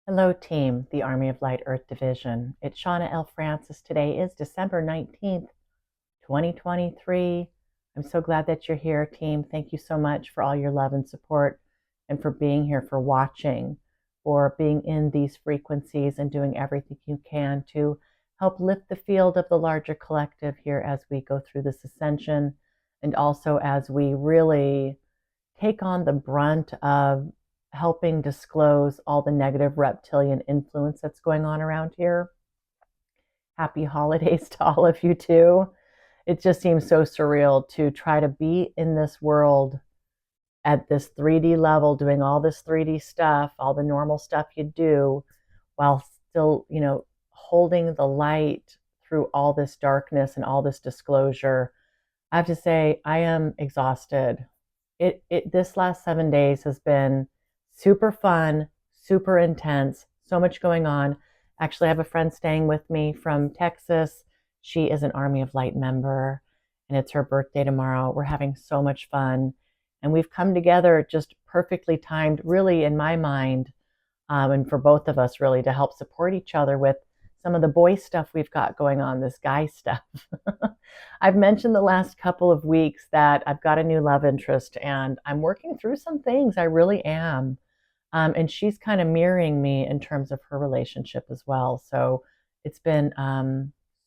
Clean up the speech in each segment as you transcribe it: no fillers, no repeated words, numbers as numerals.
Hello, team, the Army of Light Earth Division. It's Shawna L. Francis. Today is December 19th, 2023. I'm so glad that you're here, team. Thank you so much for all your love and support and for being here, for watching, for being in these frequencies and doing everything you can to help lift the field of the larger collective here as we go through this ascension and also as we really take on the brunt of helping disclose all the negative reptilian influence that's going on around here. Happy holidays to all of you too. It just seems so surreal to try to be in this world at this 3D level, doing all this 3D stuff, all the normal stuff you do, while still, holding the light through all this darkness and all this disclosure. I have to say, I am exhausted. This last 7 days has been super fun, super intense, so much going on. Actually, I have a friend staying with me from Texas. She is an Army of Light member, and it's her birthday tomorrow. We're having so much fun, and we've come together just perfectly timed, really, in my mind, and for both of us, really, to help support each other with some of the boy stuff we've got going on, this guy stuff. I've mentioned the last couple of weeks that I've got a new love interest and I'm working through some things. I really am. And she's kind of mirroring me in terms of her relationship as well. So it's been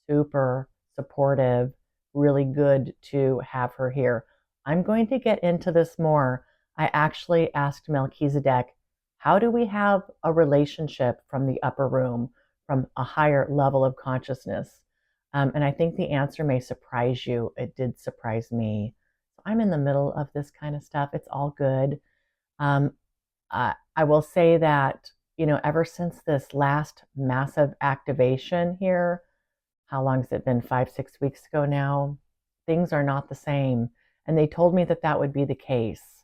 super supportive, really good to have her here. I'm going to get into this more. I actually asked Melchizedek, how do we have a relationship from the upper room, from a higher level of consciousness? And I think the answer may surprise you. It did surprise me. I'm in the middle of this kind of stuff. It's all good. Um, I will say that, ever since this last massive activation here, how long has it been? 5, 6 weeks ago now, things are not the same. And they told me that that would be the case.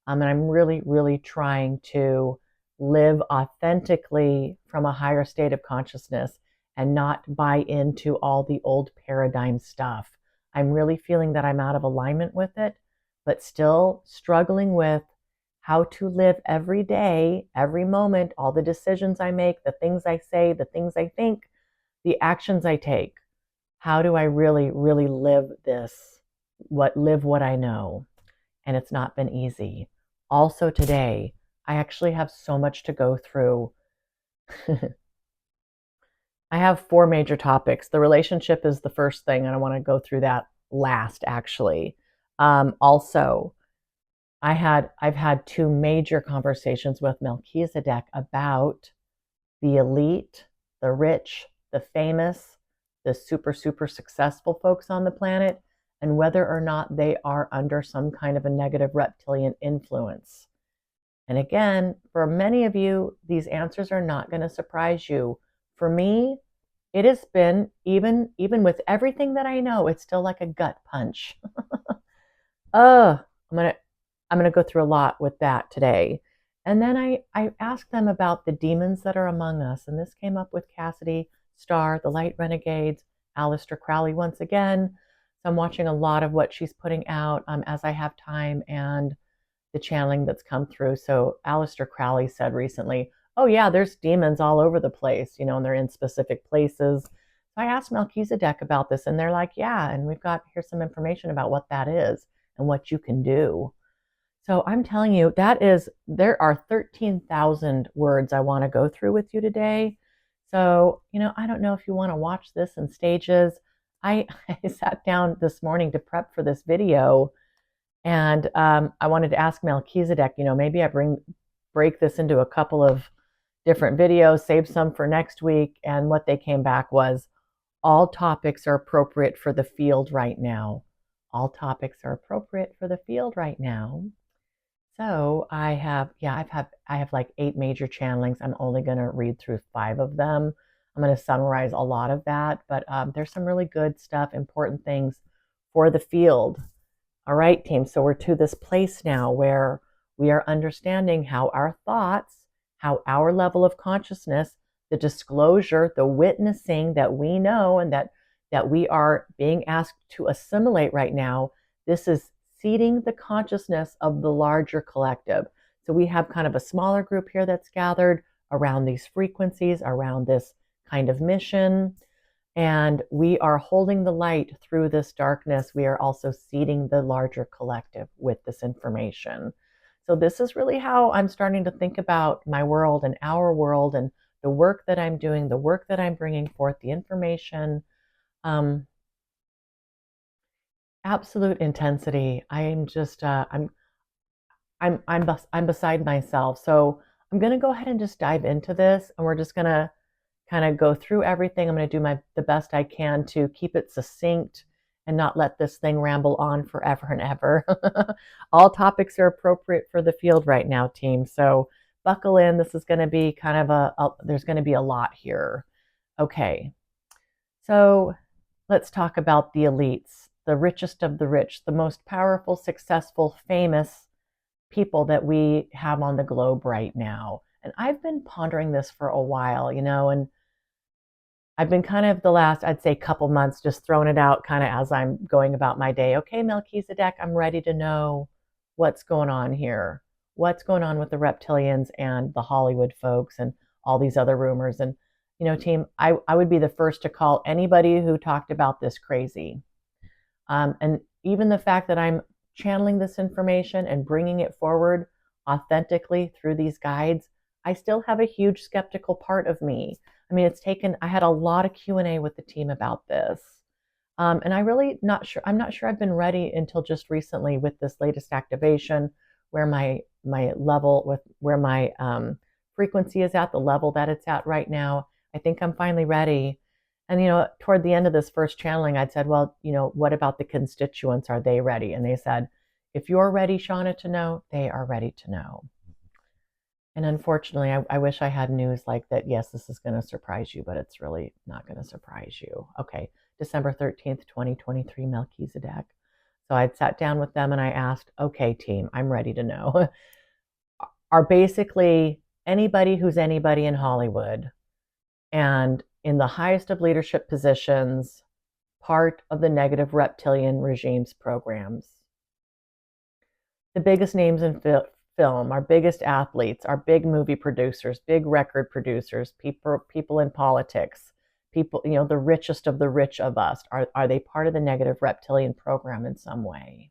And I'm really, really trying to live authentically from a higher state of consciousness and not buy into all the old paradigm stuff. I'm really feeling that I'm out of alignment with it, but still struggling with how to live every day, every moment, all the decisions I make, the things I say, the things I think, the actions I take. How do I really, really live this? Live what I know? And it's not been easy. Also today, I actually have so much to go through. I have 4 major topics. The relationship is the first thing, and I want to go through that last, actually. Also, I've had 2 major conversations with Melchizedek about the elite, the rich, the famous, the super, super successful folks on the planet, and whether or not they are under some kind of a negative reptilian influence. And again, for many of you, these answers are not going to surprise you. For me, it has been, even with everything that I know, it's still like a gut punch. I'm gonna go through a lot with that today. And then I asked them about the demons that are among us. And this came up with Cassidy Starr, the Light Renegades, Aleister Crowley once again. So I'm watching a lot of what she's putting out as I have time and the channeling that's come through. So Aleister Crowley said recently, oh yeah, there's demons all over the place, and they're in specific places. So I asked Melchizedek about this and they're like, yeah, and here's some information about what that is and what you can do. So I'm telling you, there are 13,000 words I want to go through with you today. So, I don't know if you want to watch this in stages. I sat down this morning to prep for this video, and I wanted to ask Melchizedek, maybe I break this into a couple of different videos, save some for next week. And what they came back was, all topics are appropriate for the field right now. All topics are appropriate for the field right now. So I have like 8 major channelings. I'm only going to read through 5 of them. I'm going to summarize a lot of that, but there's some really good stuff, important things for the field. All right, team. So we're to this place now where we are understanding how our thoughts, how our level of consciousness, the disclosure, the witnessing that we know and that we are being asked to assimilate right now. This is seeding the consciousness of the larger collective. So we have kind of a smaller group here that's gathered around these frequencies, around this kind of mission. And we are holding the light through this darkness. We are also seeding the larger collective with this information. So this is really how I'm starting to think about my world and our world and the work that I'm doing, the work that I'm bringing forth, the information. Absolute intensity. I'm just, I'm beside myself. So I'm going to go ahead and just dive into this, and we're just going to kind of go through everything. I'm going to do the best I can to keep it succinct and not let this thing ramble on forever and ever. All topics are appropriate for the field right now, team. So buckle in. This is going to be kind of there's going to be a lot here. Okay. So let's talk about the elites, the richest of the rich, the most powerful, successful, famous people that we have on the globe right now. And I've been pondering this for a while, and I've been kind of the last, I'd say, couple months just throwing it out kind of as I'm going about my day. Okay, Melchizedek, I'm ready to know what's going on here. What's going on with the reptilians and the Hollywood folks and all these other rumors. And, team, I would be the first to call anybody who talked about this crazy. And even the fact that I'm channeling this information and bringing it forward authentically through these guides, I still have a huge skeptical part of me. I mean, I had a lot of Q&A with the team about this. And I'm not sure I've been ready until just recently with this latest activation where my level with where my frequency is at, the level that it's at right now. I think I'm finally ready. And, toward the end of this first channeling, I'd said, well, what about the constituents? Are they ready? And they said, if you're ready, Shawna, to know, they are ready to know. And unfortunately, I wish I had news like that. Yes, this is going to surprise you, but it's really not going to surprise you. Okay, December 13th, 2023, Melchizedek. So I'd sat down with them and I asked, okay, team, I'm ready to know. Are basically anybody who's anybody in Hollywood and in the highest of leadership positions part of the negative reptilian regime's programs? The biggest names in film, our biggest athletes, our big movie producers, big record producers, people in politics, people, the richest of the rich of us, are they part of the negative reptilian program in some way?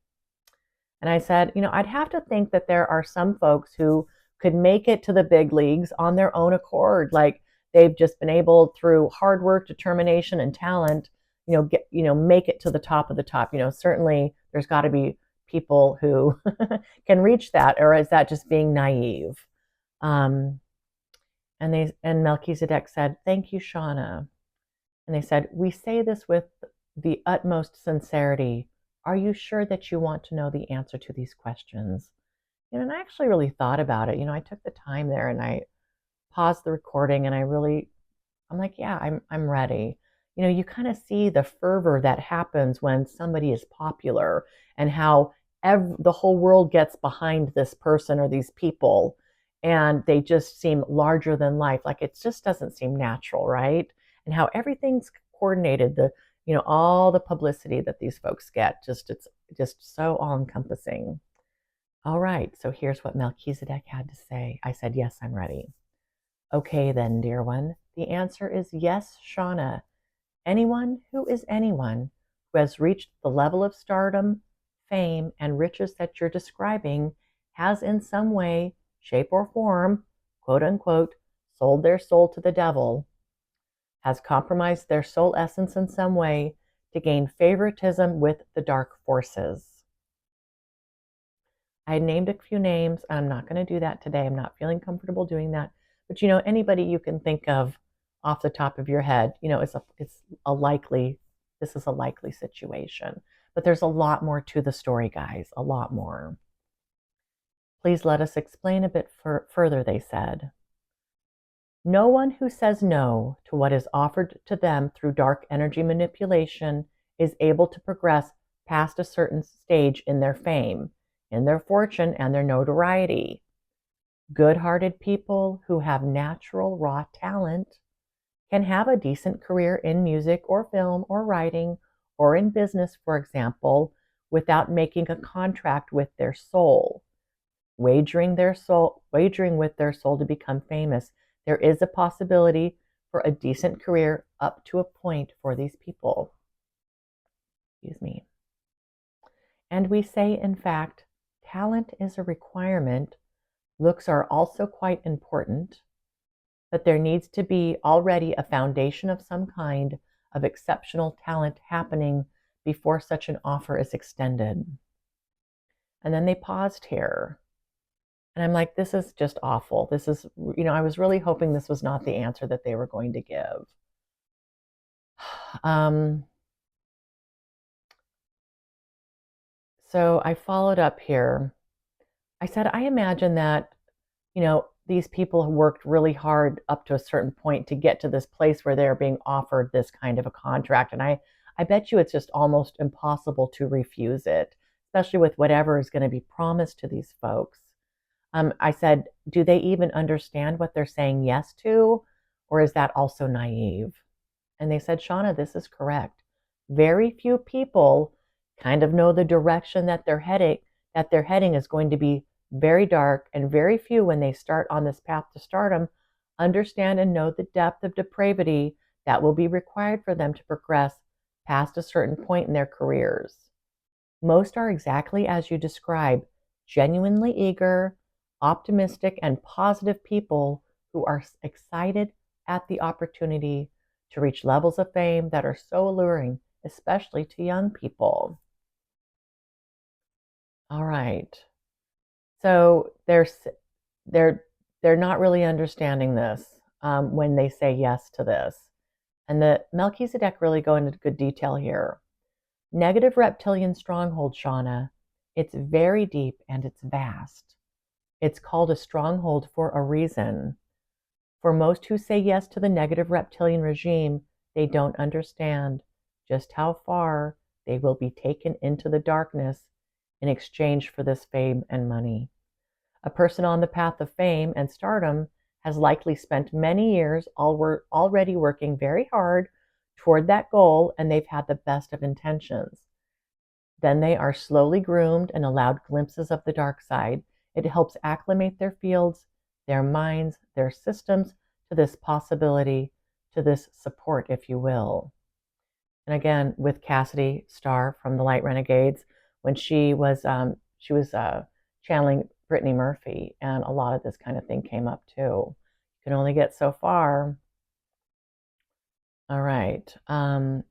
And I said, I'd have to think that there are some folks who could make it to the big leagues on their own accord. Like they've just been able, through hard work, determination, and talent, make it to the top of the top. Certainly there's got to be people who can reach that, or is that just being naive? And Melchizedek said, thank you, Shawna. And they said, we say this with the utmost sincerity. Are you sure that you want to know the answer to these questions? And I actually really thought about it. I took the time there and I paused the recording and I'm like, yeah, I'm ready. You kind of see the fervor that happens when somebody is popular and how the whole world gets behind this person or these people, and they just seem larger than life. Like it just doesn't seem natural, right? And how everything's coordinated, all the publicity that these folks get, it's just so all-encompassing. All right, so here's what Melchizedek had to say. I said, yes, I'm ready. Okay then, dear one, the answer is yes, Shawna. Anyone who is anyone who has reached the level of stardom, fame, and riches that you're describing has in some way, shape, or form, quote unquote, sold their soul to the devil, has compromised their soul essence in some way to gain favoritism with the dark forces. I named a few names. I'm not going to do that today. I'm not feeling comfortable doing that. But anybody you can think of off the top of your head, this is a likely situation. But there's a lot more to the story, guys, a lot more. Please let us explain a bit further, they said. No one who says no to what is offered to them through dark energy manipulation is able to progress past a certain stage in their fame, in their fortune, and their notoriety. Good-hearted people who have natural raw talent can have a decent career in music or film or writing or in business, for example, without making a contract with their soul, wagering with their soul to become famous. There is a possibility for a decent career up to a point for these people. Excuse me. And we say, in fact, talent is a requirement. Looks are also quite important, but there needs to be already a foundation of some kind of exceptional talent happening before such an offer is extended. And then they paused here. And I'm like, this is just awful. This is, I was really hoping this was not the answer that they were going to give. So I followed up here. I said, I imagine that, these people have worked really hard up to a certain point to get to this place where they're being offered this kind of a contract. And I bet you it's just almost impossible to refuse it, especially with whatever is going to be promised to these folks. I said, do they even understand what they're saying yes to? Or is that also naive? And they said, Shawna, this is correct. Very few people kind of know the direction that they're heading is going to be very dark, and very few, when they start on this path to stardom, understand and know the depth of depravity that will be required for them to progress past a certain point in their careers. Most are exactly as you describe, genuinely eager, optimistic, and positive people who are excited at the opportunity to reach levels of fame that are so alluring, especially to young people. All right. So they're not really understanding this when they say yes to this. And the Melchizedek really go into good detail here. Negative reptilian stronghold, Shawna. It's very deep and it's vast. It's called a stronghold for a reason. For most who say yes to the negative reptilian regime, they don't understand just how far they will be taken into the darkness in exchange for this fame and money. A person on the path of fame and stardom has likely spent many years already working very hard toward that goal, and they've had the best of intentions. Then they are slowly groomed and allowed glimpses of the dark side. It helps acclimate their fields, their minds, their systems to this possibility, to this support, if you will. And again, with Cassidy Starr from the Light Renegades, when she was channeling Brittany Murphy, and a lot of this kind of thing came up too. You can only get so far. All right.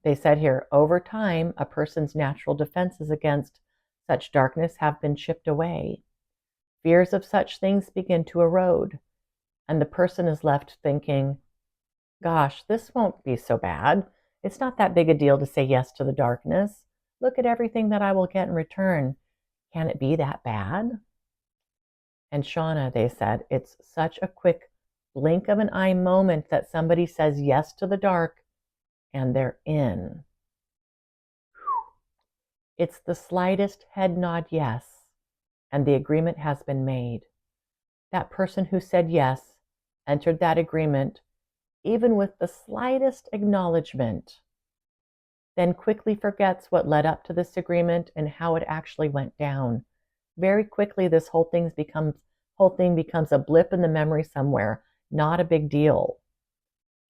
They said here, over time, a person's natural defenses against such darkness have been chipped away. Fears of such things begin to erode, and the person is left thinking, gosh, this won't be so bad. It's not that big a deal to say yes to the darkness. Look at everything that I will get in return. Can it be that bad? And Shawna, they said, it's such a quick blink of an eye moment that somebody says yes to the dark and they're in. It's the slightest head nod yes, and the agreement has been made. That person who said yes entered that agreement even with the slightest acknowledgement, then quickly forgets what led up to this agreement and how it actually went down. Very quickly, this whole thing becomes a blip in the memory somewhere, not a big deal.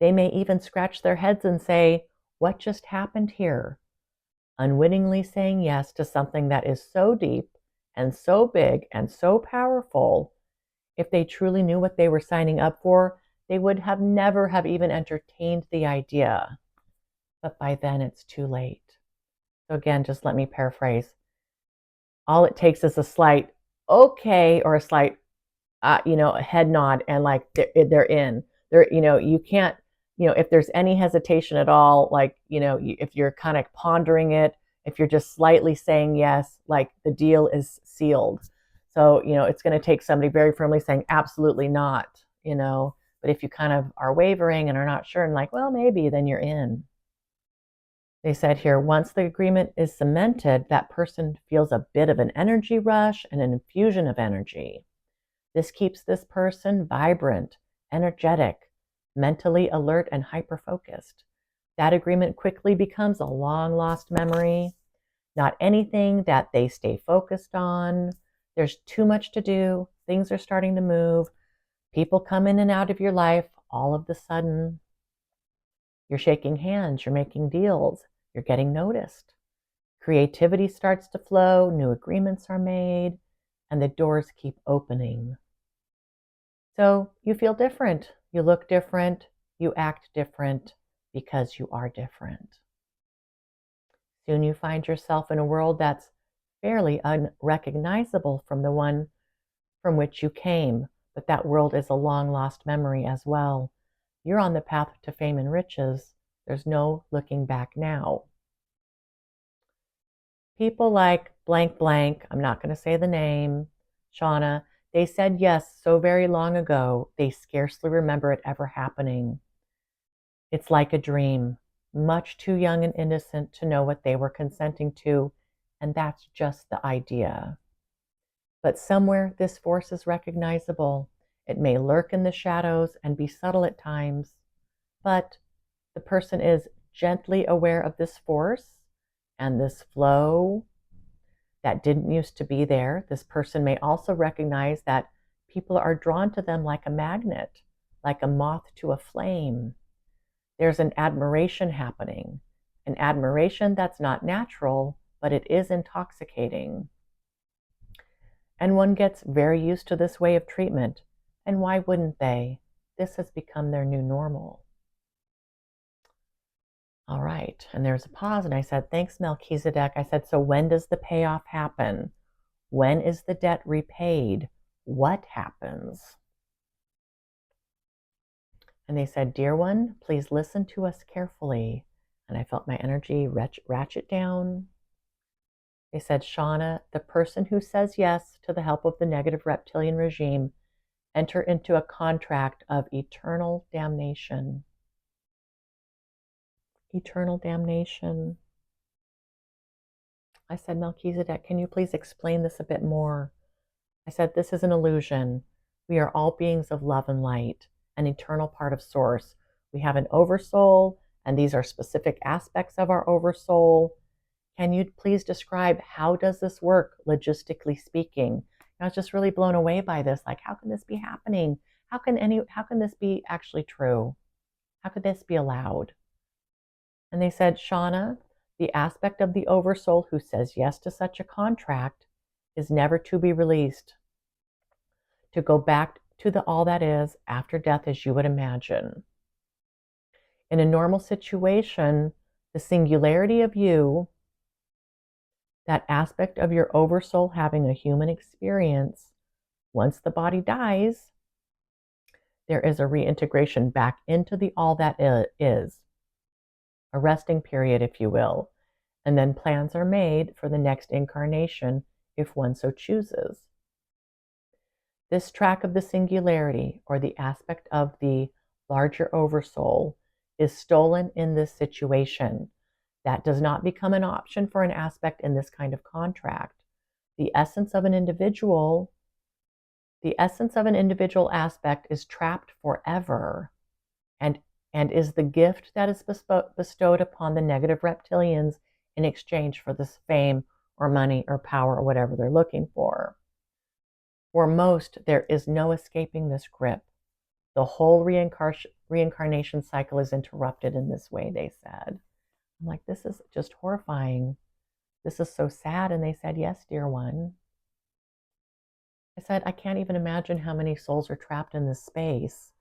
They may even scratch their heads and say, what just happened here? Unwittingly saying yes to something that is so deep and so big and so powerful. If they truly knew what they were signing up for, they would have never have even entertained the idea. But by then it's too late. So again, just let me paraphrase. All it takes is a slight okay or a slight, a head nod, and like they're in. You can't, if there's any hesitation at all, like, if you're kind of pondering it, if you're just slightly saying yes, like the deal is sealed. So, it's going to take somebody very firmly saying absolutely not, but if you kind of are wavering and are not sure and like, well, maybe, then you're in. They said here, once the agreement is cemented, that person feels a bit of an energy rush and an infusion of energy. This keeps this person vibrant, energetic, mentally alert, and hyper-focused. That agreement quickly becomes a long-lost memory, not anything that they stay focused on. There's too much to do. Things are starting to move. People come in and out of your life all of the sudden. You're shaking hands, you're making deals, you're getting noticed. Creativity starts to flow, new agreements are made, and the doors keep opening. So you feel different, you look different, you act different because you are different. Soon you find yourself in a world that's fairly unrecognizable from the one from which you came, but that world is a long lost memory as well. You're on the path to fame and riches. There's no looking back now. People like blank blank, I'm not going to say the name, Shawna, they said yes so very long ago, they scarcely remember it ever happening. It's like a dream, much too young and innocent to know what they were consenting to, and that's just the idea. But somewhere this force is recognizable. It may lurk in the shadows and be subtle at times, but the person is gently aware of this force and this flow that didn't used to be there. This person may also recognize that people are drawn to them like a magnet, like a moth to a flame. There's an admiration happening, an admiration that's not natural, but it is intoxicating. And one gets very used to this way of treatment. And why wouldn't they? This has become their new normal. All right. And there's a pause. And I said, thanks, Melchizedek. I said, so when does the payoff happen? When is the debt repaid? What happens? And they said, dear one, please listen to us carefully. And I felt my energy ratchet down. They said, Shawna, the person who says yes to the help of the negative reptilian regime enter into a contract of eternal damnation. Eternal damnation. I said, Melchizedek, can you please explain this a bit more? I said, this is an illusion. We are all beings of love and light, an eternal part of Source. We have an oversoul, and these are specific aspects of our oversoul. Can you please describe how does this work, logistically speaking? I was just really blown away by this. Like, how can this be happening? How can this be actually true? How could this be allowed? And they said, Shawna, the aspect of the oversoul who says yes to such a contract is never to be released, to go back to the all that is after death as you would imagine. In a normal situation, the singularity of you, that aspect of your oversoul having a human experience, once the body dies, there is a reintegration back into the all that is, a resting period, if you will, and then plans are made for the next incarnation if one so chooses. This track of the singularity, or the aspect of the larger oversoul, is stolen in this situation. That does not become an option for an aspect in this kind of contract. The essence of an individual aspect is trapped forever and is the gift that is bestowed upon the negative reptilians in exchange for this fame or money or power or whatever they're looking for. For most, there is no escaping this grip. The whole reincarnation cycle is interrupted in this way, they said. I'm like, this is just horrifying. This is so sad. And they said, yes, dear one. I said, I can't even imagine how many souls are trapped in this space.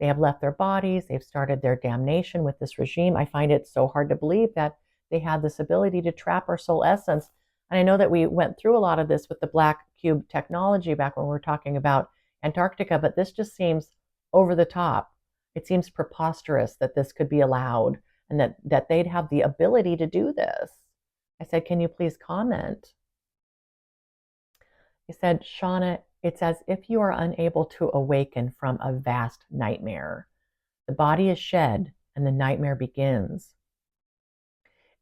They have left their bodies. They've started their damnation with this regime. I find it so hard to believe that they have this ability to trap our soul essence. And I know that we went through a lot of this with the black cube technology back when we were talking about Antarctica, but this just seems over the top. It seems preposterous that this could be allowed and that they'd have the ability to do this. I said, can you please comment? He said, Shawna, it's as if you are unable to awaken from a vast nightmare. The body is shed and the nightmare begins.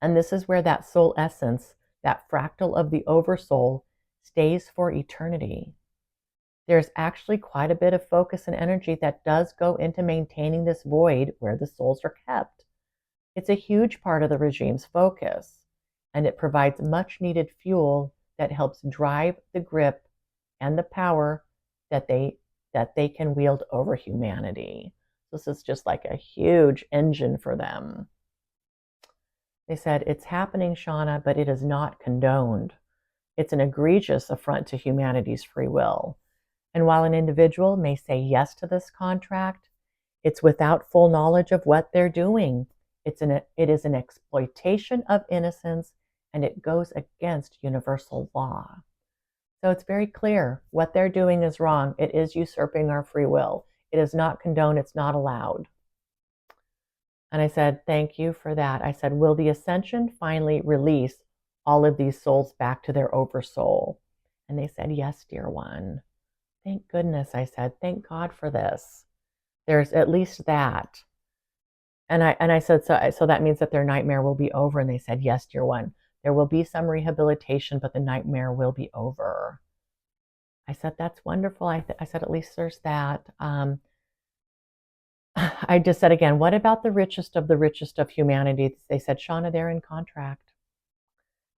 And this is where that soul essence, that fractal of the oversoul, stays for eternity. There's actually quite a bit of focus and energy that does go into maintaining this void where the souls are kept. It's a huge part of the regime's focus, and it provides much needed fuel that helps drive the grip and the power that they that they can wield over humanity. This is just like a huge engine for them. They said, it's happening, Shawna, but it is not condoned. It's an egregious affront to humanity's free will. And while an individual may say yes to this contract, it's without full knowledge of what they're doing. It is an exploitation of innocence, and it goes against universal law. So it's very clear what they're doing is wrong. It is usurping our free will. It is not condoned. It's not allowed. And I said, thank you for that. I said, will the ascension finally release all of these souls back to their oversoul? And they said, yes, dear one. Thank goodness, I said, thank God for this. There's at least that. And I said, so that means that their nightmare will be over. And they said, yes, dear one. There will be some rehabilitation, but the nightmare will be over. I said, that's wonderful. I said, at least there's that. I just said again, what about the richest of humanity? They said, Shawna, they're in contract.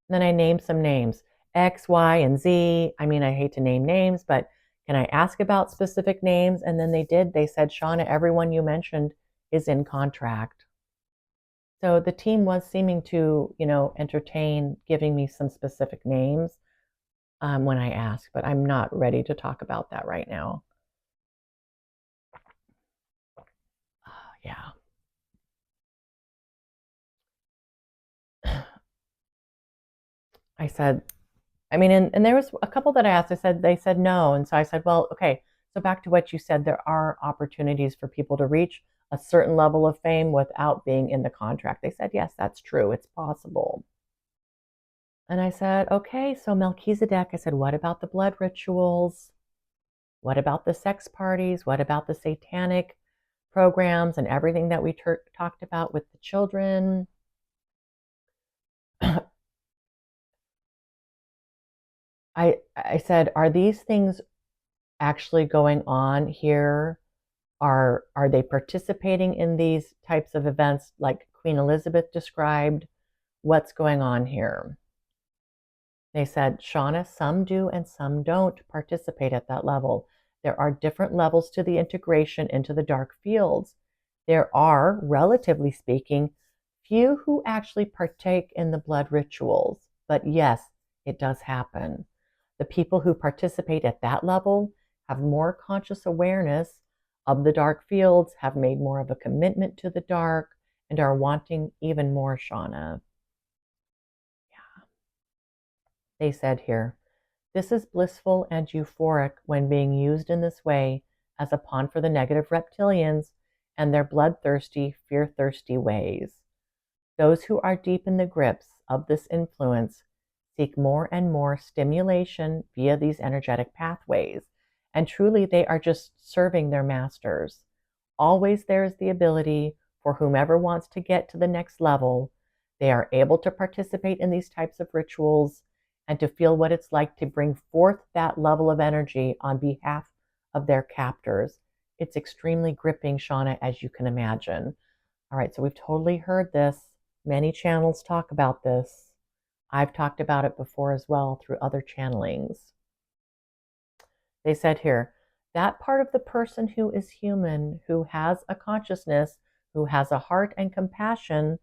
And then I named some names, X, Y, and Z. I mean, I hate to name names, but can I ask about specific names? And then they did. They said, Shawna, everyone you mentioned is in contract. So the team was seeming to, entertain giving me some specific names when I asked, but I'm not ready to talk about that right now. Yeah. I said, and there was a couple that I asked, they said no. And so I said, well, okay, so back to what you said, there are opportunities for people to reach a certain level of fame without being in the contract. They said, yes, that's true. It's possible. And I said, okay, so Melchizedek, I said, what about the blood rituals? What about the sex parties? What about the satanic programs and everything that we talked about with the children? I said, are these things actually going on here? Are they participating in these types of events like Queen Elizabeth described? What's going on here? They said, Shawna, some do and some don't participate at that level. There are different levels to the integration into the dark fields. There are, relatively speaking, few who actually partake in the blood rituals. But yes, it does happen. The people who participate at that level have more conscious awareness of the dark fields, have made more of a commitment to the dark, and are wanting even more, Shawna. Yeah. They said here, this is blissful and euphoric when being used in this way as a pawn for the negative reptilians and their bloodthirsty, fear-thirsty ways. Those who are deep in the grips of this influence seek more and more stimulation via these energetic pathways, and truly they are just serving their masters. Always there is the ability for whomever wants to get to the next level. They are able to participate in these types of rituals and to feel what it's like to bring forth that level of energy on behalf of their captors. It's extremely gripping, Shawna, as you can imagine. All right, so we've totally heard this. Many channels talk about this. I've talked about it before as well through other channelings. They said here, that part of the person who is human, who has a consciousness, who has a heart and compassion,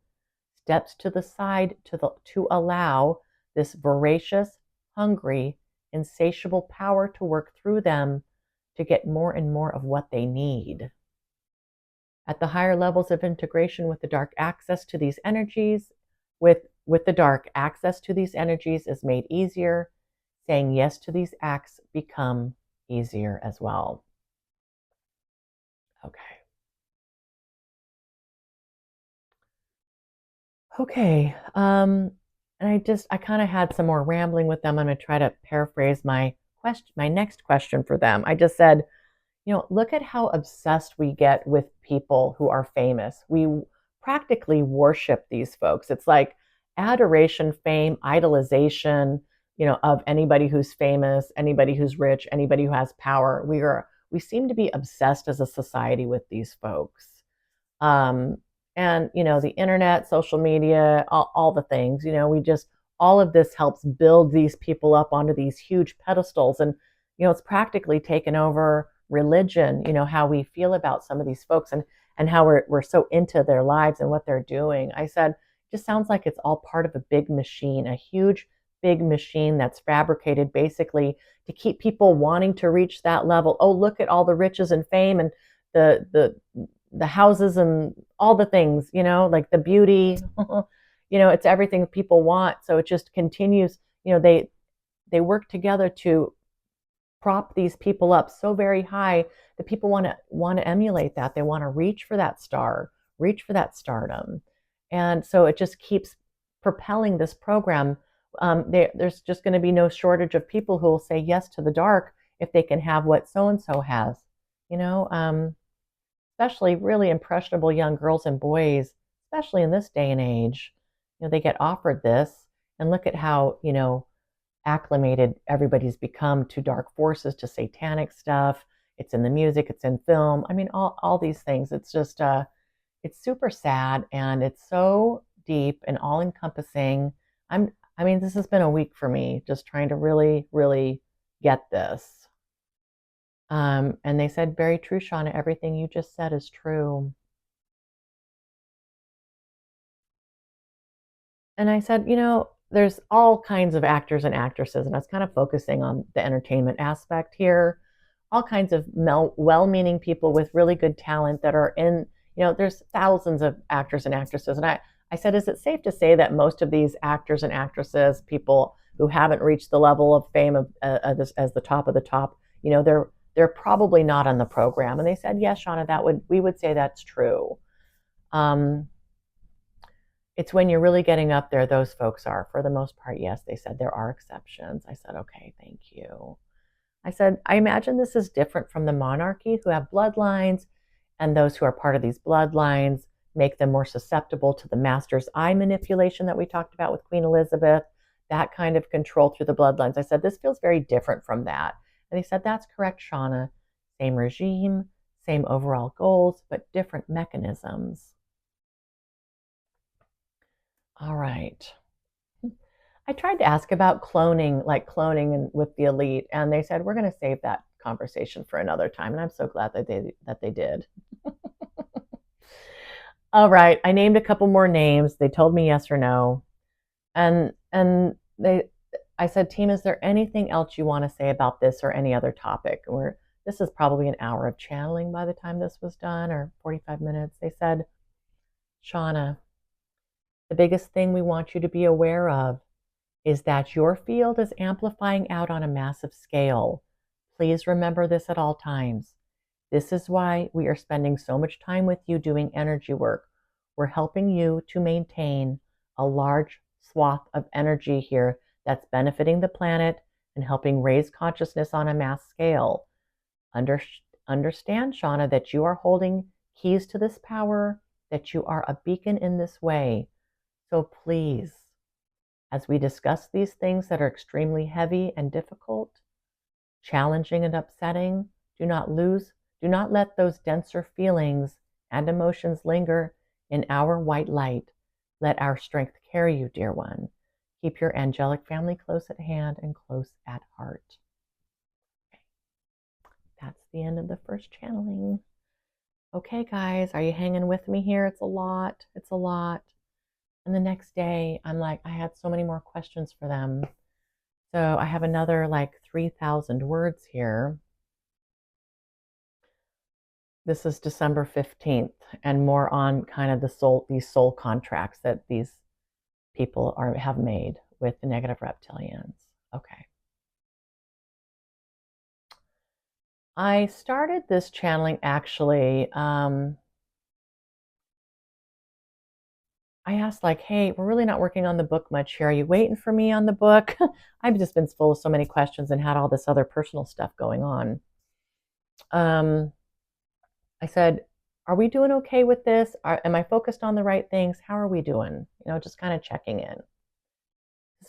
steps to the side to allow this voracious, hungry, insatiable power to work through them to get more and more of what they need. At the higher levels of integration with the dark, access to these energies, with the dark, access to these energies is made easier. Saying yes to these acts become easier as well. Okay. And I kind of had some more rambling with them. I'm going to try to paraphrase my next question for them. I just said, look at how obsessed we get with people who are famous. We practically worship these folks. It's like adoration, fame, idolization, of anybody who's famous, anybody who's rich, anybody who has power. We seem to be obsessed as a society with these folks. And the internet, social media, all the things, all of this helps build these people up onto these huge pedestals. And, it's practically taken over religion, you know, how we feel about some of these folks and how we're so into their lives and what they're doing. I said, just sounds like it's all part of a big machine, a huge, big machine that's fabricated basically to keep people wanting to reach that level. Oh, look at all the riches and fame and the the houses and all the things, you know, like the beauty, you know, it's everything people want. So it just continues, you know, they work together to prop these people up so very high that people want to emulate that. They want to reach for that star, reach for that stardom. And so it just keeps propelling this program. There's just going to be no shortage of people who will say yes to the dark if they can have what so and so has, you know, especially really impressionable young girls and boys, especially in this day and age. You know, they get offered this, and look at how, you know, acclimated everybody's become to dark forces, to satanic stuff. It's in the music, it's in film. I mean, all these things. It's just it's super sad, and it's so deep and all encompassing. I mean, this has been a week for me, just trying to really, really get this. And they said, very true, Shawna, everything you just said is true. And I said, you know, there's all kinds of actors and actresses, and I was kind of focusing on the entertainment aspect here. All kinds of well-meaning people with really good talent that are in, you know, there's thousands of actors and actresses. And I said, is it safe to say that most of these actors and actresses, people who haven't reached the level of fame of as the top of the top, you know, they're probably not on the program? And they said, yes, Shawna, we would say that's true. It's when you're really getting up there, those folks are. For the most part, yes, they said there are exceptions. I said, okay, thank you. I said, I imagine this is different from the monarchy who have bloodlines, and those who are part of these bloodlines make them more susceptible to the master's eye manipulation that we talked about with Queen Elizabeth, that kind of control through the bloodlines. I said, this feels very different from that. And he said, that's correct, Shawna. Same regime, same overall goals, but different mechanisms. All right. I tried to ask about cloning, like cloning and with the elite, and they said we're going to save that conversation for another time. And I'm so glad that they did. All right, I named a couple more names. They told me yes or no, and I said, team, is there anything else you want to say about this or any other topic? This is probably an hour of channeling by the time this was done, or 45 minutes. They said, Shawna, the biggest thing we want you to be aware of is that your field is amplifying out on a massive scale. Please remember this at all times. This is why we are spending so much time with you doing energy work. We're helping you to maintain a large swath of energy here that's benefiting the planet and helping raise consciousness on a mass scale. Understand, Shawna, that you are holding keys to this power, that you are a beacon in this way. So please, as we discuss these things that are extremely heavy and difficult, challenging and upsetting, do not let those denser feelings and emotions linger in our white light. Let our strength carry you, dear one. Keep your angelic family close at hand and close at heart. Okay. That's the end of the first channeling. Okay, guys, are you hanging with me here? It's a lot. It's a lot. And the next day, I'm like, I had so many more questions for them. So I have another like 3,000 words here. This is December 15th, and more on kind of these soul contracts that these people have made with the negative reptilians. Okay. I started this channeling actually. I asked like, hey, we're really not working on the book much here. Are you waiting for me on the book? I've just been full of so many questions and had all this other personal stuff going on. I said, are we doing okay with this? Am I focused on the right things? How are we doing? You know, just kind of checking in.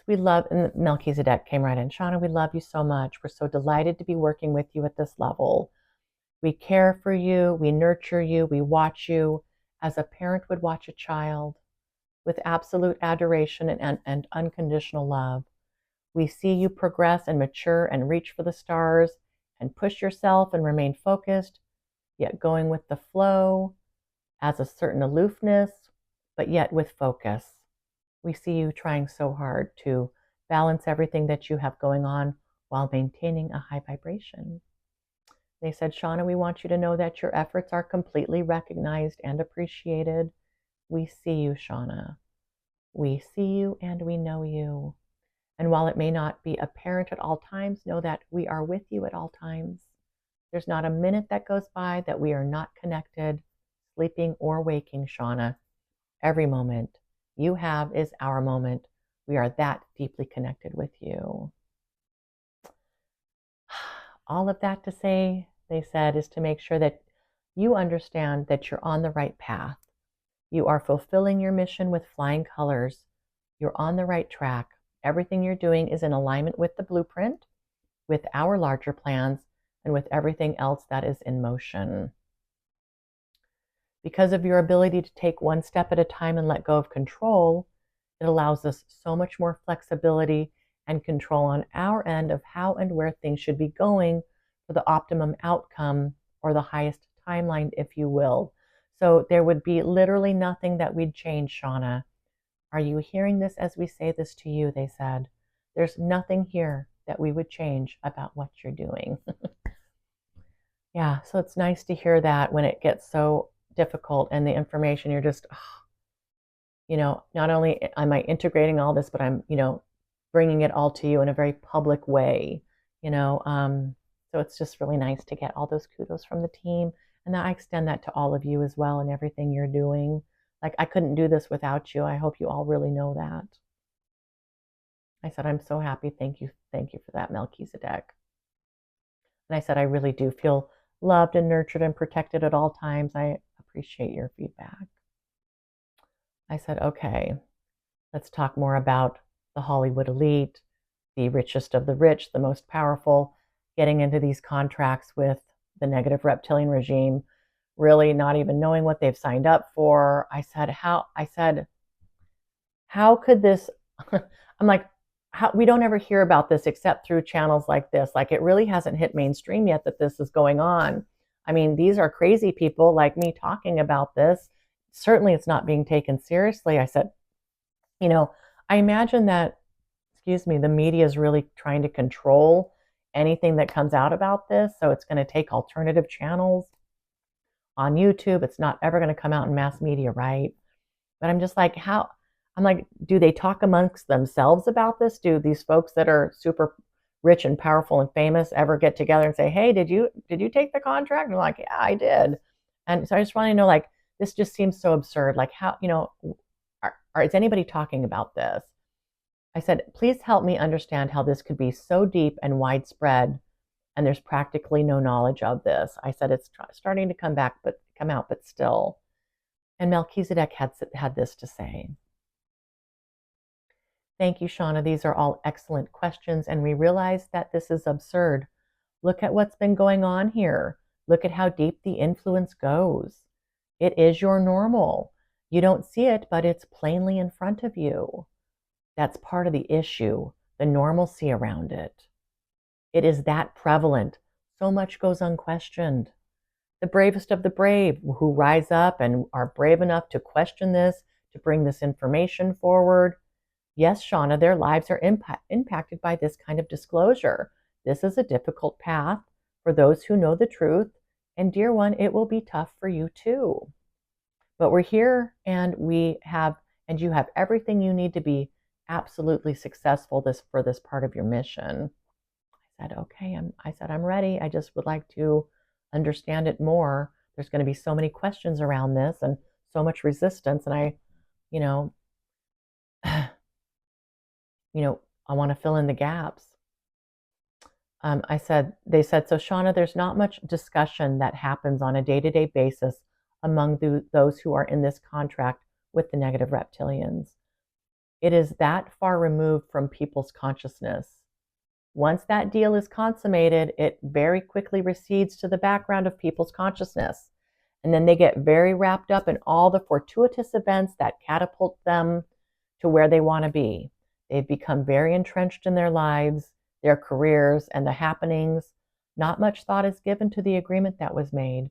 We love, and Melchizedek came right in. Shawna, we love you so much. We're so delighted to be working with you at this level. We care for you. We nurture you. We watch you as a parent would watch a child, with absolute adoration and unconditional love. We see you progress and mature and reach for the stars and push yourself and remain focused, yet going with the flow as a certain aloofness, but yet with focus. We see you trying so hard to balance everything that you have going on while maintaining a high vibration. They said, Shawna, we want you to know that your efforts are completely recognized and appreciated. We see you, Shawna. We see you and we know you. And while it may not be apparent at all times, know that we are with you at all times. There's not a minute that goes by that we are not connected, sleeping or waking, Shawna. Every moment you have is our moment. We are that deeply connected with you. All of that to say, they said, is to make sure that you understand that you're on the right path. You are fulfilling your mission with flying colors. You're on the right track. Everything you're doing is in alignment with the blueprint, with our larger plans, and with everything else that is in motion. Because of your ability to take one step at a time and let go of control, it allows us so much more flexibility and control on our end of how and where things should be going for the optimum outcome, or the highest timeline, if you will. So there would be literally nothing that we'd change, Shawna. Are you hearing this as we say this to you? They said, there's nothing here that we would change about what you're doing. Yeah, so it's nice to hear that when it gets so difficult and the information, you're just, not only am I integrating all this, but I'm, bringing it all to you in a very public way, so it's just really nice to get all those kudos from the team. And I extend that to all of you as well and everything you're doing. Like, I couldn't do this without you. I hope you all really know that. I said, I'm so happy. Thank you. Thank you for that, Melchizedek. And I said, I really do feel loved and nurtured and protected at all times. I appreciate your feedback. I said, okay, let's talk more about the Hollywood elite, the richest of the rich, the most powerful, getting into these contracts with the negative reptilian regime, really not even knowing what they've signed up for. I said, how could this, I'm like, we don't ever hear about this except through channels like this. Like, it really hasn't hit mainstream yet that this is going on. I mean, these are crazy people like me talking about this. Certainly it's not being taken seriously. I said, I imagine that, the media is really trying to control anything that comes out about this. So it's going to take alternative channels on YouTube. It's not ever going to come out in mass media, right? But I'm just like, do they talk amongst themselves about this? Do these folks that are super rich and powerful and famous ever get together and say, hey, did you take the contract? And I'm like, yeah, I did. And so I just want to know, this just seems so absurd. Like, how, is anybody talking about this? I said, please help me understand how this could be so deep and widespread, and there's practically no knowledge of this. I said, it's starting to come out, but still. And Melchizedek had this to say. Thank you, Shawna. These are all excellent questions, and we realize that this is absurd. Look at what's been going on here. Look at how deep the influence goes. It is your normal. You don't see it, but it's plainly in front of you. That's part of the issue, the normalcy around it. It is that prevalent. So much goes unquestioned. The bravest of the brave who rise up and are brave enough to question this, to bring this information forward. Yes, Shawna, their lives are impacted by this kind of disclosure. This is a difficult path for those who know the truth. And dear one, it will be tough for you too. But we're here, and you have everything you need to be absolutely successful for this part of your mission. I said, okay, I'm ready. I just would like to understand it more. There's going to be so many questions around this and so much resistance. And I want to fill in the gaps. They said, so Shawna, there's not much discussion that happens on a day-to-day basis among those who are in this contract with the negative reptilians. It is that far removed from people's consciousness. Once that deal is consummated, it very quickly recedes to the background of people's consciousness. And then they get very wrapped up in all the fortuitous events that catapult them to where they want to be. They've become very entrenched in their lives, their careers, and the happenings Not much thought is given to the agreement that was made.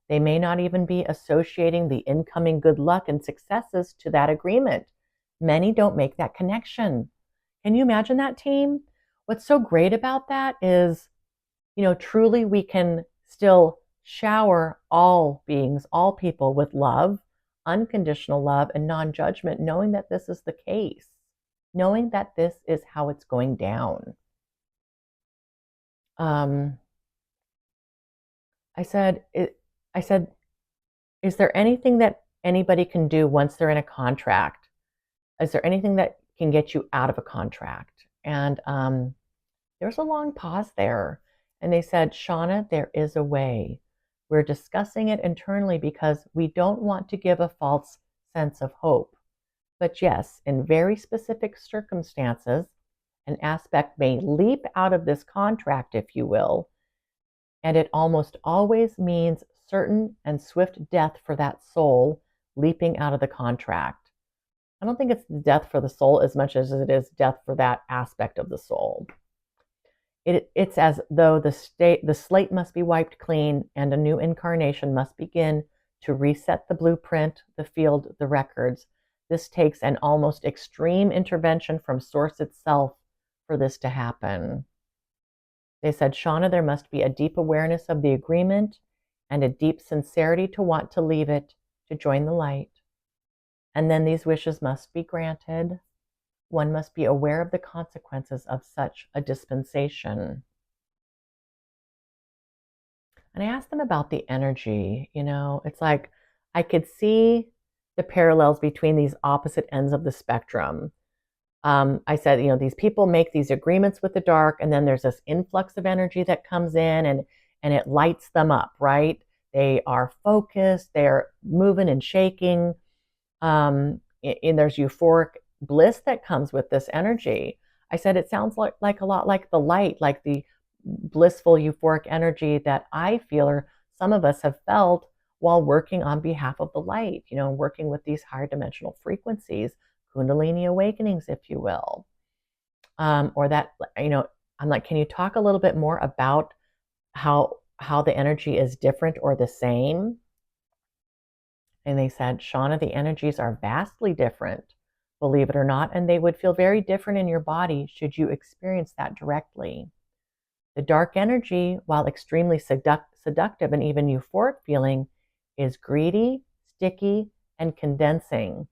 They may not even be associating the incoming good luck and successes to that agreement. Many don't make that connection. Can you imagine that, team? What's so great about that is, truly we can still shower all beings, all people with love, unconditional love, and non-judgment, knowing that this is the case, knowing that this is how it's going down. I said, is there anything that anybody can do once they're in a contract? Is there anything that can get you out of a contract? And there's a long pause there. And they said, Shawna, there is a way. We're discussing it internally because we don't want to give a false sense of hope. But yes, in very specific circumstances, an aspect may leap out of this contract, if you will, and it almost always means certain and swift death for that soul leaping out of the contract. I don't think it's death for the soul as much as it is death for that aspect of the soul. It's as though the slate must be wiped clean and a new incarnation must begin to reset the blueprint, the field, the records. This takes an almost extreme intervention from Source itself for this to happen. They said, Shawna, there must be a deep awareness of the agreement and a deep sincerity to want to leave it, to join the light. And then these wishes must be granted. One must be aware of the consequences of such a dispensation. And I asked them about the energy. It's like I could see the parallels between these opposite ends of the spectrum. I said, these people make these agreements with the dark, and then there's this influx of energy that comes in and it lights them up, right? They are focused, they're moving and shaking. And there's euphoric bliss that comes with this energy. I said, it sounds like a lot like the light, like the blissful euphoric energy that I feel, or some of us have felt while working on behalf of the light, working with these higher dimensional frequencies, Kundalini awakenings, if you will. Or that, I'm like, can you talk a little bit more about how the energy is different or the same? And they said, Shawna, the energies are vastly different, believe it or not, and they would feel very different in your body should you experience that directly. The dark energy, while extremely seductive and even euphoric feeling, is greedy, sticky, and condensing.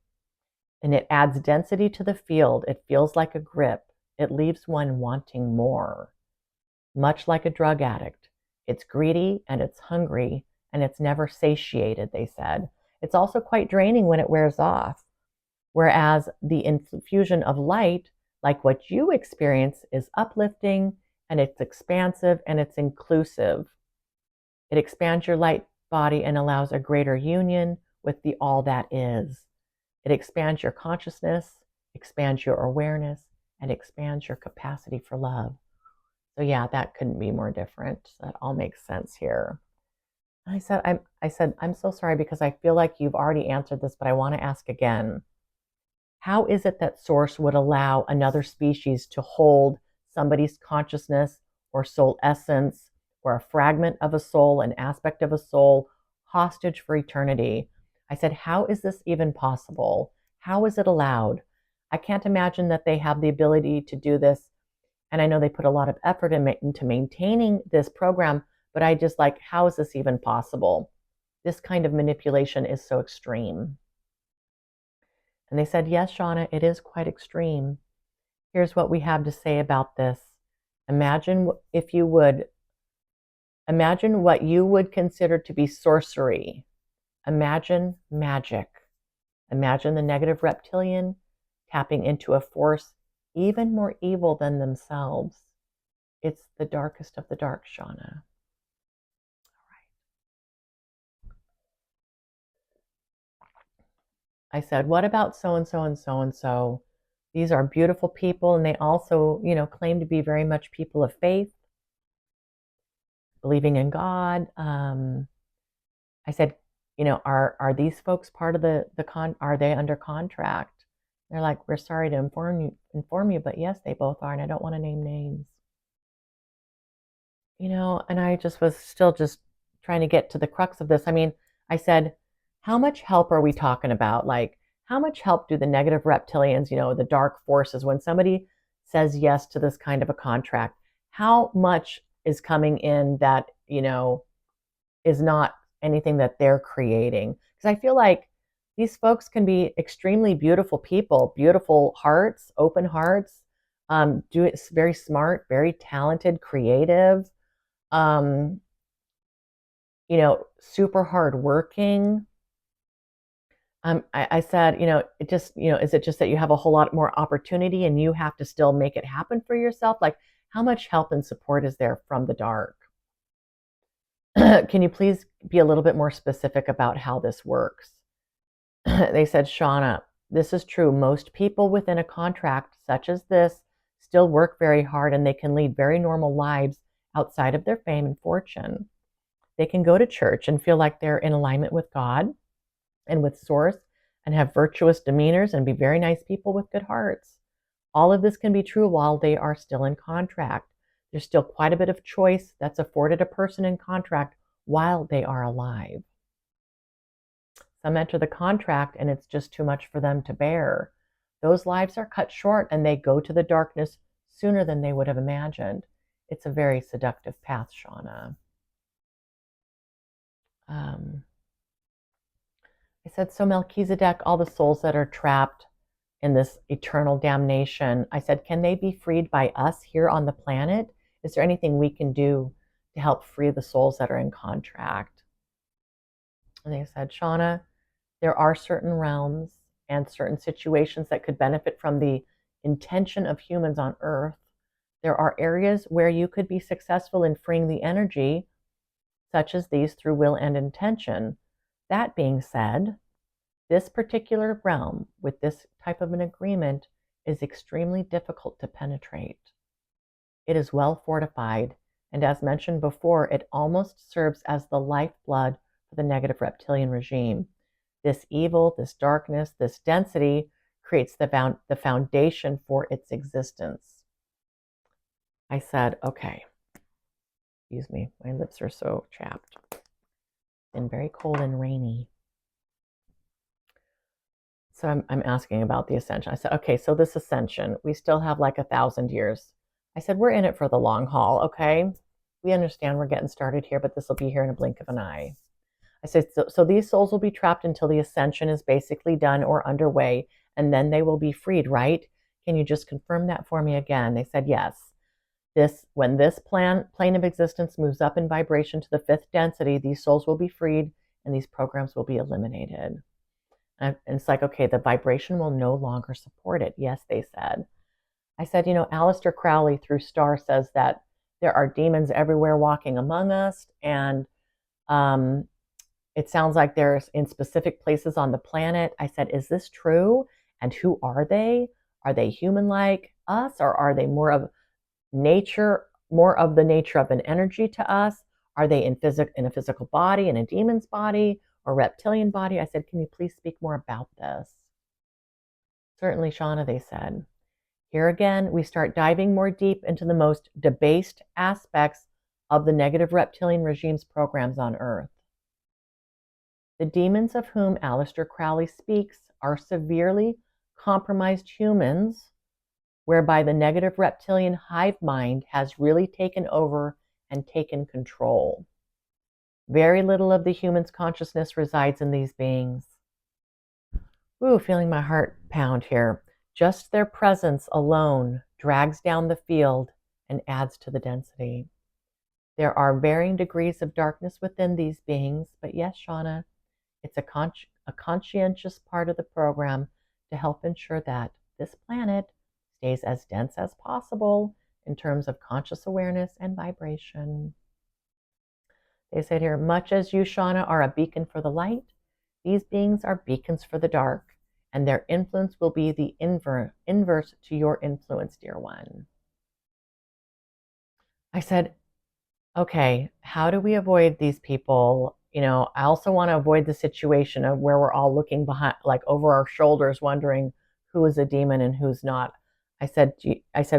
And it adds density to the field. It feels like a grip. It leaves one wanting more. Much like a drug addict. It's greedy and it's hungry and it's never satiated, they said. It's also quite draining when it wears off. Whereas the infusion of light, like what you experience, is uplifting and it's expansive and it's inclusive. It expands your light body and allows a greater union with the all that is. It expands your consciousness, expands your awareness, and expands your capacity for love. So yeah, that couldn't be more different. That all makes sense here. I said, I'm so sorry because I feel like you've already answered this, but I want to ask again. How is it that Source would allow another species to hold somebody's consciousness or soul essence or a fragment of a soul, an aspect of a soul, hostage for eternity? I said, how is this even possible? How is it allowed? I can't imagine that they have the ability to do this. And I know they put a lot of effort into maintaining this program, but I just like, how is this even possible? This kind of manipulation is so extreme. And they said, yes, Shawna, it is quite extreme. Here's what we have to say about this. Imagine, if you would, imagine what you would consider to be sorcery. Imagine magic. Imagine the negative reptilian tapping into a force even more evil than themselves. It's the darkest of the dark, Shawna. All right. I said, what about so-and-so and so-and-so? These are beautiful people, and they also, claim to be very much people of faith, believing in God. I said, are these folks part of are they under contract? They're like, we're sorry to inform you, but yes, they both are, and I don't want to name names. And I just was still just trying to get to the crux of this. I mean, I said, how much help are we talking about? Like, how much help do the negative reptilians, the dark forces, when somebody says yes to this kind of a contract, how much is coming in that, is not anything that they're creating? Because I feel like these folks can be extremely beautiful people, beautiful hearts, open hearts, do it very smart, very talented, creative, um, super hardworking. I said, it just, is it just that you have a whole lot more opportunity and you have to still make it happen for yourself? Like, how much help and support is there from the dark? Can you please be a little bit more specific about how this works? They said, Shawna, this is true. Most people within a contract such as this still work very hard and they can lead very normal lives outside of their fame and fortune. They can go to church and feel like they're in alignment with God and with Source and have virtuous demeanors and be very nice people with good hearts. All of this can be true while they are still in contract. There's still quite a bit of choice that's afforded a person in contract while they are alive. Some enter the contract and it's just too much for them to bear. Those lives are cut short and they go to the darkness sooner than they would have imagined. It's a very seductive path, Shawna. I said, so Melchizedek, all the souls that are trapped in this eternal damnation, I said, can they be freed by us here on the planet? Is there anything we can do to help free the souls that are in contract? And they said, Shawna, there are certain realms and certain situations that could benefit from the intention of humans on Earth. There are areas where you could be successful in freeing the energy, such as these, through will and intention. That being said, this particular realm with this type of an agreement is extremely difficult to penetrate. It is well fortified, and as mentioned before, it almost serves as the lifeblood for the negative reptilian regime. This evil, this darkness, this density creates the foundation for its existence. I said, okay, excuse me, my lips are so chapped. It's been very cold and rainy. So I'm asking about the ascension. I said, okay, so this ascension, we still have like 1,000 years. I said, we're in it for the long haul, okay? We understand we're getting started here, but this will be here in a blink of an eye. I said, so these souls will be trapped until the ascension is basically done or underway, and then they will be freed, right? Can you just confirm that for me again? They said, yes. When this plane of existence moves up in vibration to the 5th density, these souls will be freed and these programs will be eliminated. And it's like, okay, the vibration will no longer support it. Yes, they said. I said, Aleister Crowley through Star says that there are demons everywhere walking among us. And it sounds like they're in specific places on the planet. I said, is this true? And who are they? Are they human-like us? Or are they more of the nature of an energy to us? Are they in a physical body, in a demon's body, or reptilian body? I said, can you please speak more about this? Certainly, Shawna, they said. Here again, we start diving more deep into the most debased aspects of the negative reptilian regime's programs on Earth. The demons of whom Aleister Crowley speaks are severely compromised humans, whereby the negative reptilian hive mind has really taken over and taken control. Very little of the human's consciousness resides in these beings. Ooh, feeling my heart pound here. Just their presence alone drags down the field and adds to the density. There are varying degrees of darkness within these beings, but yes, Shawna, it's a conscientious part of the program to help ensure that this planet stays as dense as possible in terms of conscious awareness and vibration. They said here, much as you, Shawna, are a beacon for the light, these beings are beacons for the dark, and their influence will be the inverse to your influence, dear one. I said, okay, how do we avoid these people? I also want to avoid the situation of where we're all looking behind, like over our shoulders, wondering who is a demon and who's not. I said,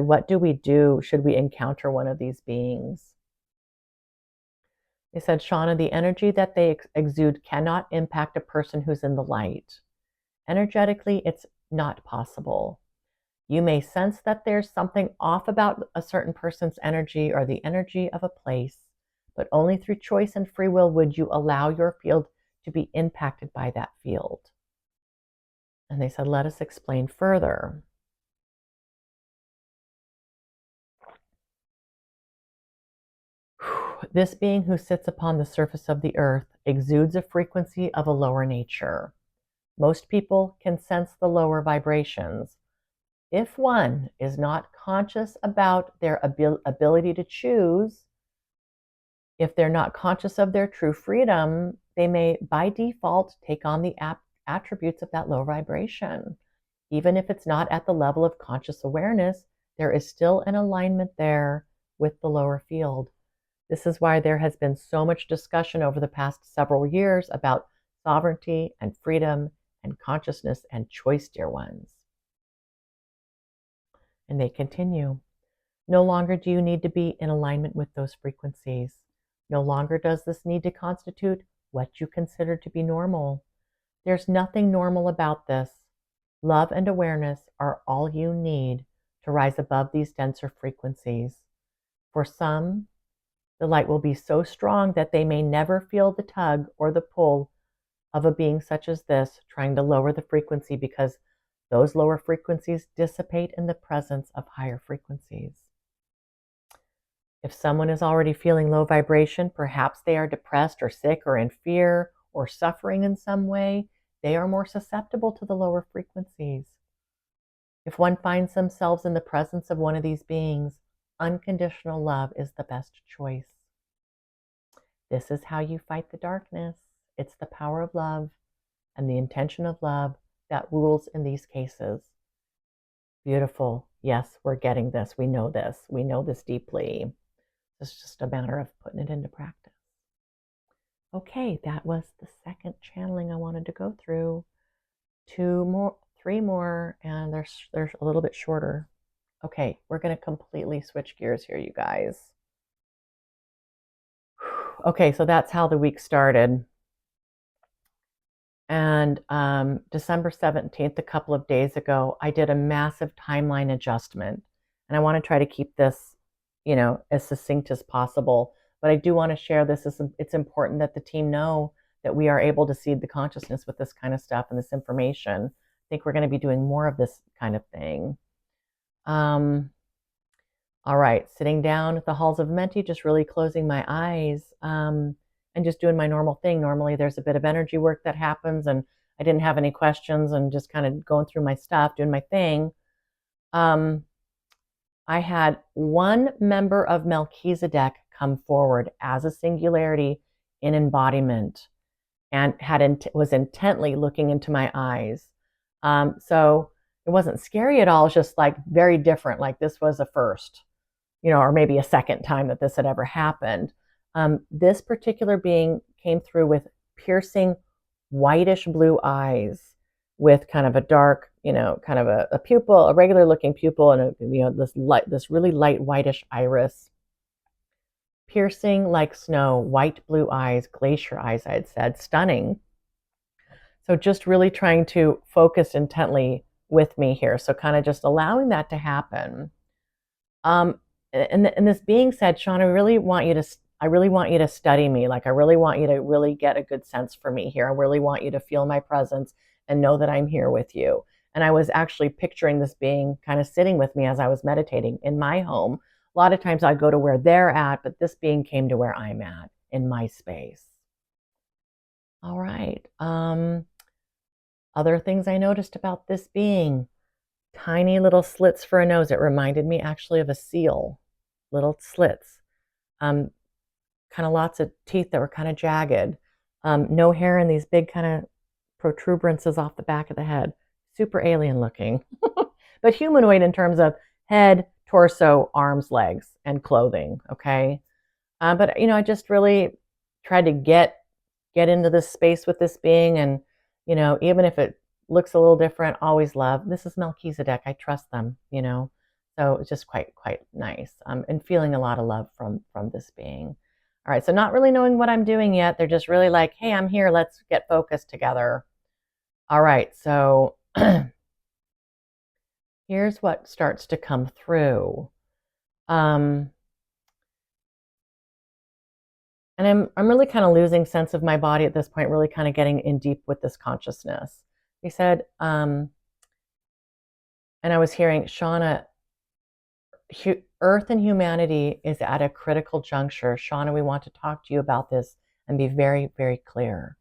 what do we do should we encounter one of these beings? They said, Shawna, the energy that they exude cannot impact a person who's in the light. Energetically, it's not possible. You may sense that there's something off about a certain person's energy or the energy of a place, but only through choice and free will would you allow your field to be impacted by that field. And they said, let us explain further. This being who sits upon the surface of the earth exudes a frequency of a lower nature. Most people can sense the lower vibrations. If one is not conscious about their ability to choose, if they're not conscious of their true freedom, they may by default take on the attributes of that low vibration. Even if it's not at the level of conscious awareness, there is still an alignment there with the lower field. This is why there has been so much discussion over the past several years about sovereignty and freedom and consciousness and choice, dear ones. And they continue. No longer do you need to be in alignment with those frequencies. No longer does this need to constitute what you consider to be normal. There's nothing normal about this. Love and awareness are all you need to rise above these denser frequencies. For some, the light will be so strong that they may never feel the tug or the pull of a being such as this trying to lower the frequency, because those lower frequencies dissipate in the presence of higher frequencies. If someone is already feeling low vibration, perhaps they are depressed or sick or in fear or suffering in some way, they are more susceptible to the lower frequencies. If one finds themselves in the presence of one of these beings, unconditional love is the best choice. This is how you fight the darkness. It's the power of love and the intention of love that rules in these cases. Beautiful. Yes, we're getting this. We know this. We know this deeply. It's just a matter of putting it into practice. Okay, that was the second channeling I wanted to go through. Three more, and they're a little bit shorter. Okay, we're going to completely switch gears here, you guys. Okay, so that's how the week started. And December 17th, a couple of days ago, I did a massive timeline adjustment. And I want to try to keep this, as succinct as possible. But I do want to share this. It's important that the team know that we are able to seed the consciousness with this kind of stuff and this information. I think we're going to be doing more of this kind of thing. All right, sitting down at the halls of Menti, just really closing my eyes and just doing my normal thing. Normally there's a bit of energy work that happens, and I didn't have any questions and just kind of going through my stuff, doing my thing. I had one member of Melchizedek come forward as a singularity in embodiment and was intently looking into my eyes. So it wasn't scary at all. It's just like very different. Like this was a first, or maybe a second time that this had ever happened. This particular being came through with piercing whitish blue eyes with kind of a dark, kind of a pupil, a regular looking pupil, and this really light whitish iris. Piercing like snow, white blue eyes, glacier eyes, I had said, stunning. So just really trying to focus intently with me here. So kind of just allowing that to happen. And this being said, Shawna, I really want you to study me. Like I really want you to really get a good sense for me here. I really want you to feel my presence and know that I'm here with you. And I was actually picturing this being kind of sitting with me as I was meditating in my home. A lot of times I'd go to where they're at, but this being came to where I'm at in my space. All right. Other things I noticed about this being, tiny little slits for a nose. It reminded me actually of a seal, little slits. Kind of lots of teeth that were kind of jagged. No hair and these big kind of protuberances off the back of the head. Super alien looking, but humanoid in terms of head, torso, arms, legs, and clothing. Okay. But I just really tried to get into this space with this being, and even if it looks a little different, always love. This is Melchizedek. I trust them. So it's just quite nice. And feeling a lot of love from this being. All right, so not really knowing what I'm doing yet. They're just really like, hey, I'm here. Let's get focused together. All right, so here's what starts to come through. And I'm really kind of losing sense of my body at this point, really kind of getting in deep with this consciousness. He said, and I was hearing, Shawna, Earth and humanity is at a critical juncture. Shawna, we want to talk to you about this and be very, very clear.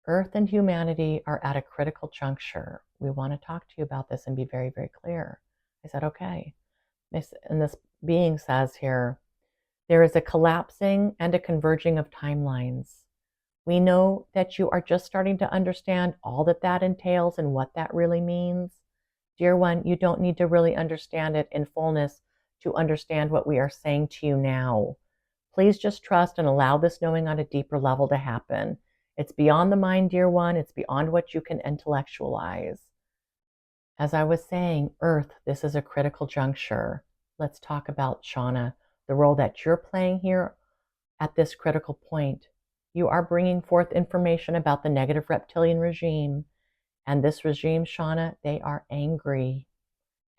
Earth and humanity are at a critical juncture. We want to talk to you about this and be very, very clear. I said, okay. And this being says here, there is a collapsing and a converging of timelines. We know that you are just starting to understand all that that entails and what that really means. Dear one, you don't need to really understand it in fullness to understand what we are saying to you now. Please just trust and allow this knowing on a deeper level to happen. It's beyond the mind, dear one. It's beyond what you can intellectualize. As I was saying, Earth, this is a critical juncture. Let's talk about, Shawna, the role that you're playing here at this critical point. You are bringing forth information about the negative reptilian regime. And this regime, Shawna, they are angry.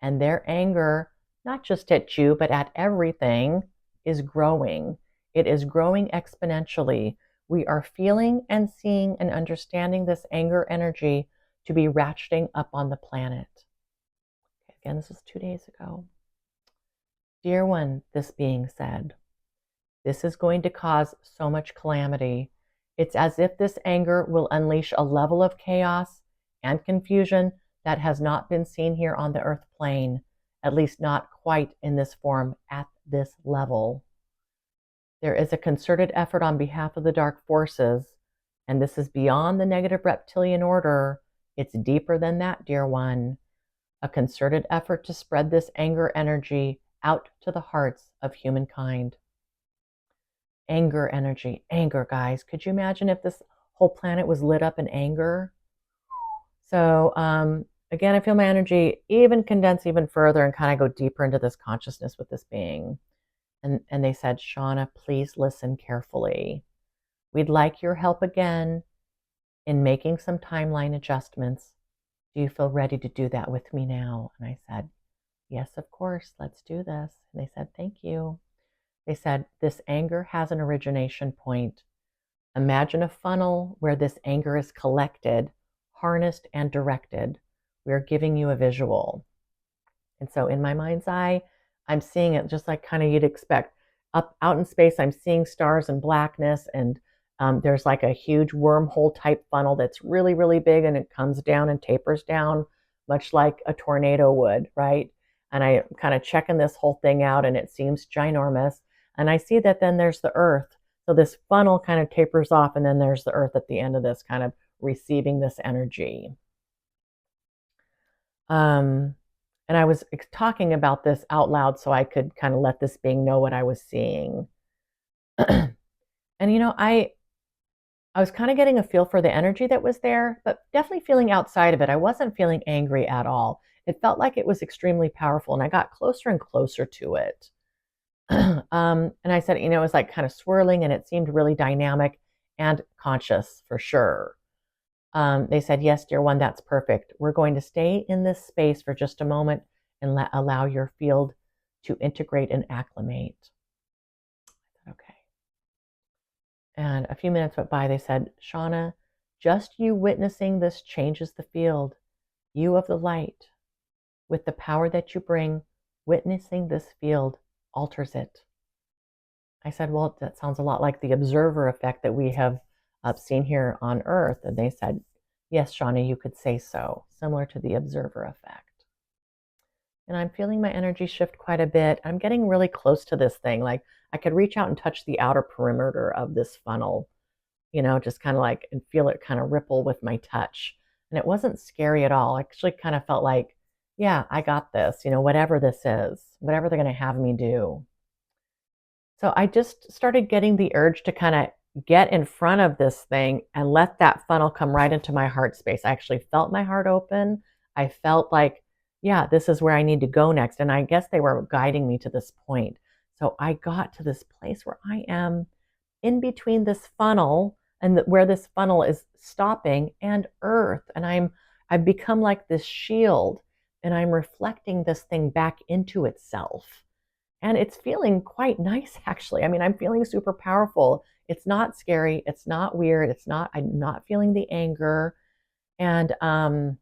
And their anger, not just at you, but at everything, is growing. It is growing exponentially. We are feeling and seeing and understanding this anger energy to be ratcheting up on the planet. Okay, again, this was 2 days ago. Dear one, this being said, this is going to cause so much calamity. It's as if this anger will unleash a level of chaos and confusion that has not been seen here on the earth plane, at least not quite in this form at this level. There is a concerted effort on behalf of the dark forces, and this is beyond the negative reptilian order. It's deeper than that, dear one. A concerted effort to spread this anger energy out to the hearts of humankind. Anger energy, anger, guys. Could you imagine if this whole planet was lit up in anger? So again, I feel my energy even condense even further and kind of go deeper into this consciousness with this being. And they said, Shawna, please listen carefully. We'd like your help again in making some timeline adjustments. Do you feel ready to do that with me now? And I said, yes, of course, let's do this. And they said, thank you. They said, this anger has an origination point. Imagine a funnel where this anger is collected, harnessed, and directed. We are giving you a visual. And so in my mind's eye, I'm seeing it just like kind of you'd expect. Up out in space, I'm seeing stars and blackness, and there's like a huge wormhole type funnel that's really, really big, and it comes down and tapers down, much like a tornado would, right? And I kind of checking this whole thing out, and it seems ginormous. And I see that then there's the earth. So this funnel kind of tapers off, and then there's the earth at the end of this, kind of receiving this energy. And I was talking about this out loud so I could kind of let this being know what I was seeing. And you know, I was kind of getting a feel for the energy that was there, but definitely feeling outside of it. I wasn't feeling angry at all. It felt like it was extremely powerful, and I got closer and closer to it. And I said, you know, it was like kind of swirling, and it seemed really dynamic and conscious for sure. They said, yes, dear one, that's perfect. We're going to stay in this space for just a moment and allow your field to integrate and acclimate. Okay. And a few minutes went by. They said, Shawna, just you witnessing this changes the field. You of the light, with the power that you bring, witnessing this field alters it. I said, well, that sounds a lot like the observer effect that we have seen here on Earth. And they said, yes, Shawna, you could say so, similar to the observer effect. And I'm feeling my energy shift quite a bit. I'm getting really close to this thing. Like I could reach out and touch the outer perimeter of this funnel, you know, just kind of like, and feel it kind of ripple with my touch. And it wasn't scary at all. I actually kind of felt like, yeah, I got this, you know, whatever this is, whatever they're going to have me do. So I just started getting the urge to kind of get in front of this thing and let that funnel come right into my heart space. I actually felt my heart open. I felt like, yeah, this is where I need to go next. And I guess they were guiding me to this point. So I got to this place where I am in between this funnel and where this funnel is stopping and earth. And I've become like this shield, and I'm reflecting this thing back into itself. And it's feeling quite nice, actually. I mean, I'm feeling super powerful. It's not scary. It's not weird. I'm not feeling the anger. And, I'm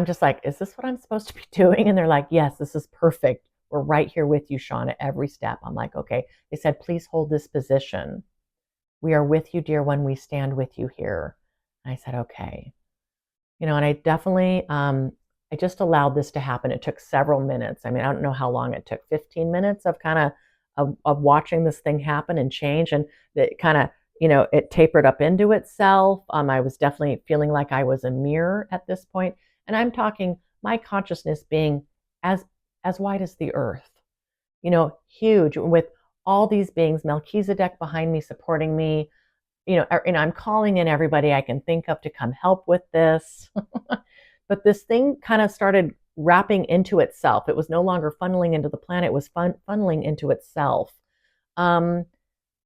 just like, is this what I'm supposed to be doing? And they're like, yes, this is perfect. We're right here with you, Shawna, every step. I'm like, okay. They said, please hold this position. We are with you, dear one. We stand with you here. And I said, okay. And I definitely, I just allowed this to happen. It took several minutes. I mean, I don't know how long it took, 15 minutes of kind of watching this thing happen and change. And it kind of, it tapered up into itself. I was definitely feeling like I was a mirror at this point. And I'm talking my consciousness being as wide as the earth, huge, with all these beings, Melchizedek behind me, supporting me, and I'm calling in everybody I can think of to come help with this. But this thing kind of started wrapping into itself. It was no longer funneling into the planet, it was funneling into itself. And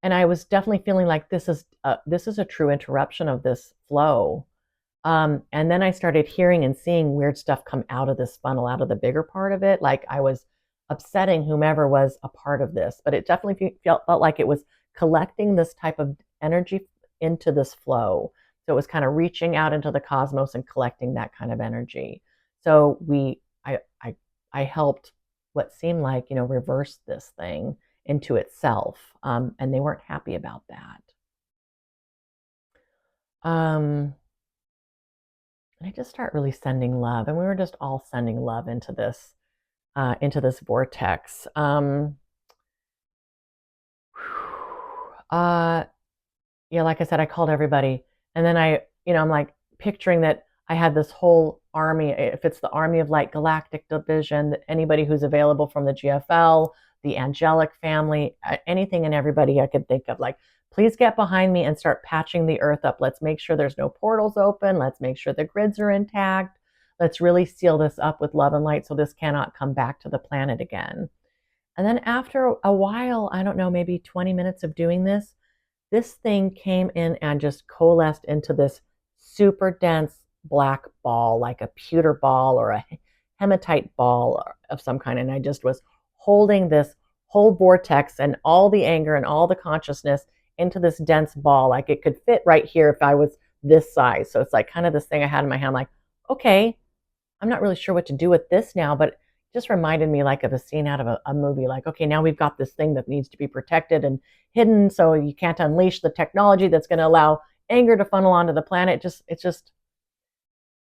I was definitely feeling like this is a true interruption of this flow. And then I started hearing and seeing weird stuff come out of this funnel, out of the bigger part of it. Like I was upsetting whomever was a part of this, but it definitely felt like it was collecting this type of energy into this flow. So it was kind of reaching out into the cosmos and collecting that kind of energy. So I helped what seemed like, reverse this thing into itself. And they weren't happy about that. And I just start really sending love, and we were just all sending love into this vortex. Yeah, like I said, I called everybody, and then I'm like picturing that I had this whole army. If it's the Army of Light Galactic Division, anybody who's available from the GFL, the angelic family, anything and everybody I could think of, like, please get behind me and start patching the earth up. Let's make sure there's no portals open. Let's make sure the grids are intact. Let's really seal this up with love and light so this cannot come back to the planet again. And then after a while, I don't know, maybe 20 minutes of doing this thing came in and just coalesced into this super dense black ball, like a pewter ball or a hematite ball of some kind. And I just was holding this whole vortex and all the anger and all the consciousness into this dense ball. Like it could fit right here if I was this size. So it's like kind of this thing I had in my hand, like, okay, I'm not really sure what to do with this now, but it just reminded me like of a scene out of a movie. Like, okay, now we've got this thing that needs to be protected and hidden, so you can't unleash the technology that's going to allow anger to funnel onto the planet. It's just,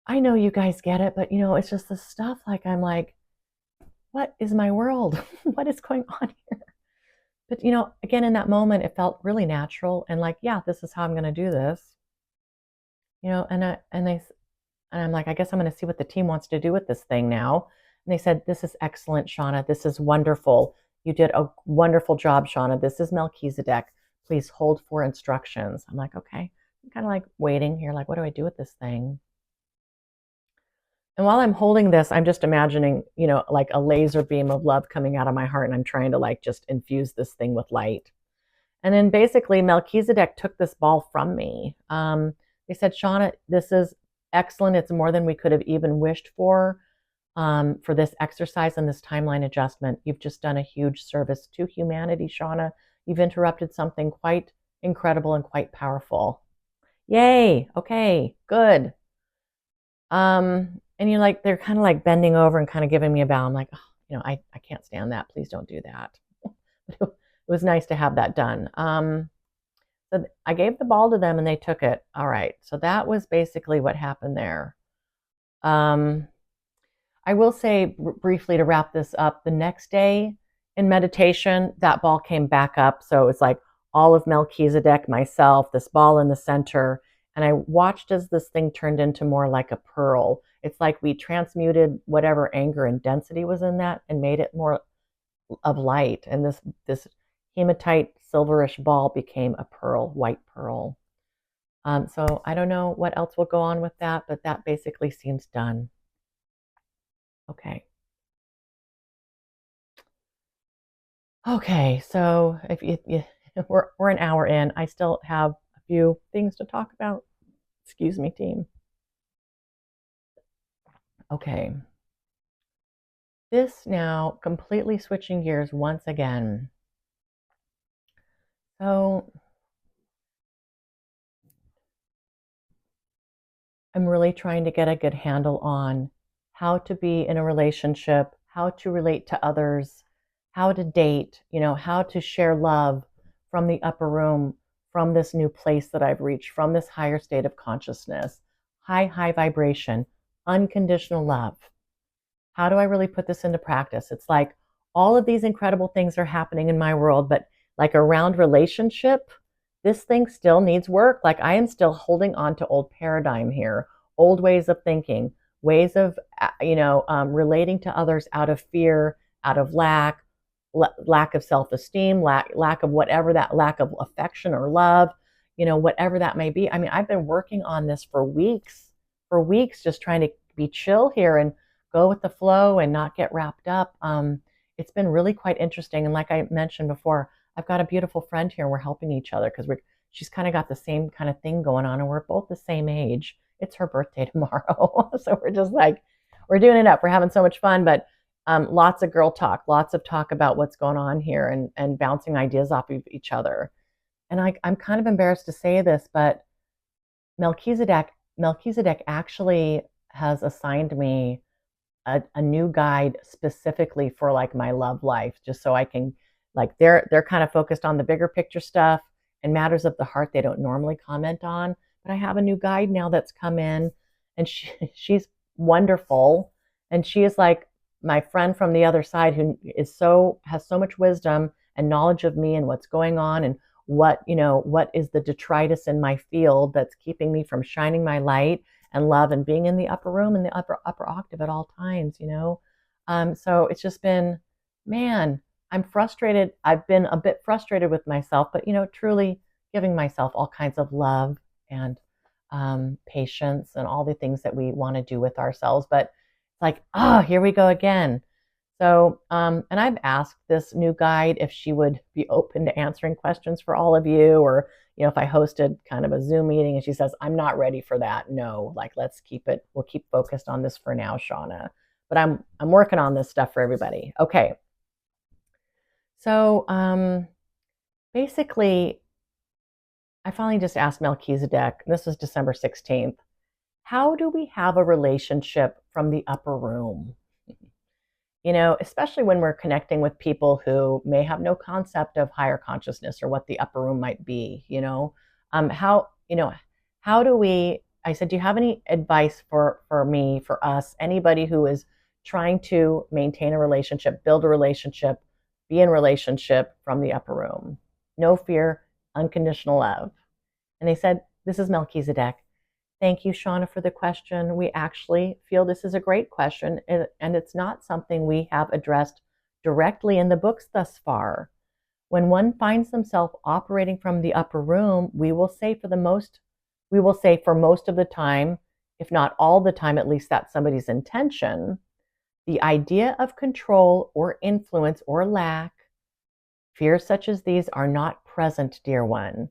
I know you guys get it, but it's just the stuff. Like I'm like, what is my world? What is going on here? But again, in that moment, it felt really natural and like, yeah, this is how I'm going to do this. And I'm like, I guess I'm going to see what the team wants to do with this thing now. And they said, this is excellent, Shawna. This is wonderful. You did a wonderful job, Shawna. This is Melchizedek. Please hold for instructions. I'm like, okay. I'm kind of like waiting here, like, what do I do with this thing? And while I'm holding this, I'm just imagining, like a laser beam of love coming out of my heart. And I'm trying to like just infuse this thing with light. And then basically Melchizedek took this ball from me. They said, Shawna, this is excellent. It's more than we could have even wished for this exercise and this timeline adjustment. You've just done a huge service to humanity, Shawna. You've interrupted something quite incredible and quite powerful. Yay. Okay, good. And they're kind of like bending over and kind of giving me a bow. I'm like, oh, I can't stand that. Please don't do that. It was nice to have that done. So I gave the ball to them and they took it. All right. So that was basically what happened there. I will say briefly to wrap this up, the next day in meditation, that ball came back up. So it's like all of Melchizedek, myself, this ball in the center. And I watched as this thing turned into more like a pearl. It's like we transmuted whatever anger and density was in that and made it more of light. And this hematite silverish ball became a pearl, white pearl. So I don't know what else will go on with that, but that basically seems done. Okay. Okay, so we're an hour in, I still have a few things to talk about. Excuse me, team. Okay, this now completely switching gears once again. So I'm really trying to get a good handle on how to be in a relationship, how to relate to others, how to date, how to share love from the upper room, from this new place that I've reached, from this higher state of consciousness, high vibration, unconditional love. How do I really put this into practice? It's like all of these incredible things are happening in my world, but like around relationship, this thing still needs work. Like I am still holding on to old paradigm here, old ways of thinking, ways of, relating to others out of fear, out of lack of self-esteem, lack of whatever, that lack of affection or love, whatever that may be. I mean, I've been working on this for weeks, just trying to be chill here and go with the flow and not get wrapped up. It's been really quite interesting. And like I mentioned before, I've got a beautiful friend here and we're helping each other because she's kind of got the same kind of thing going on and we're both the same age. It's her birthday tomorrow. So we're just like, we're doing it up. We're having so much fun, but lots of girl talk, lots of talk about what's going on here and bouncing ideas off of each other. And I'm kind of embarrassed to say this, but Melchizedek actually has assigned me a new guide specifically for like my love life, just so I can, like, they're kind of focused on the bigger picture stuff and matters of the heart they don't normally comment on. But I have a new guide now that's come in, and she's wonderful, and she is like my friend from the other side who has so much wisdom and knowledge of me and what's going on and what is the detritus in my field that's keeping me from shining my light and love and being in the upper room and the upper octave at all times. So it's just been, man, I'm frustrated. I've been a bit frustrated with myself, but truly giving myself all kinds of love and patience and all the things that we want to do with ourselves. But it's like, here we go again. So, and I've asked this new guide if she would be open to answering questions for all of you, or, if I hosted kind of a Zoom meeting, and she says, I'm not ready for that. No, like, we'll keep focused on this for now, Shawna. But I'm working on this stuff for everybody. Okay. So, basically, I finally just asked Melchizedek, this was December 16th, how do we have a relationship from the upper room? Especially when we're connecting with people who may have no concept of higher consciousness or what the upper room might be. How do we, I said, do you have any advice for me, for us, anybody who is trying to maintain a relationship, build a relationship, be in relationship from the upper room? No fear, unconditional love. And they said, this is Melchizedek. Thank you, Shawna, for the question. We actually feel this is a great question, and it's not something we have addressed directly in the books thus far. When one finds themselves operating from the upper room, we will say for most of the time, if not all the time, at least that's somebody's intention, the idea of control or influence or lack, fears such as these are not present, dear one.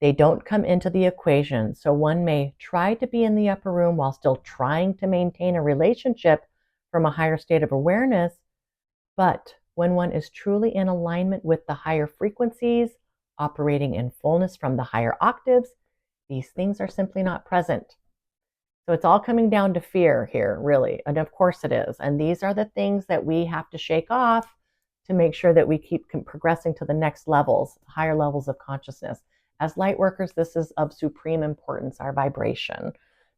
They don't come into the equation. So one may try to be in the upper room while still trying to maintain a relationship from a higher state of awareness. But when one is truly in alignment with the higher frequencies, operating in fullness from the higher octaves, these things are simply not present. So it's all coming down to fear here, really. And of course it is. And these are the things that we have to shake off to make sure that we keep progressing to the next levels, higher levels of consciousness. As light workers, this is of supreme importance, our vibration.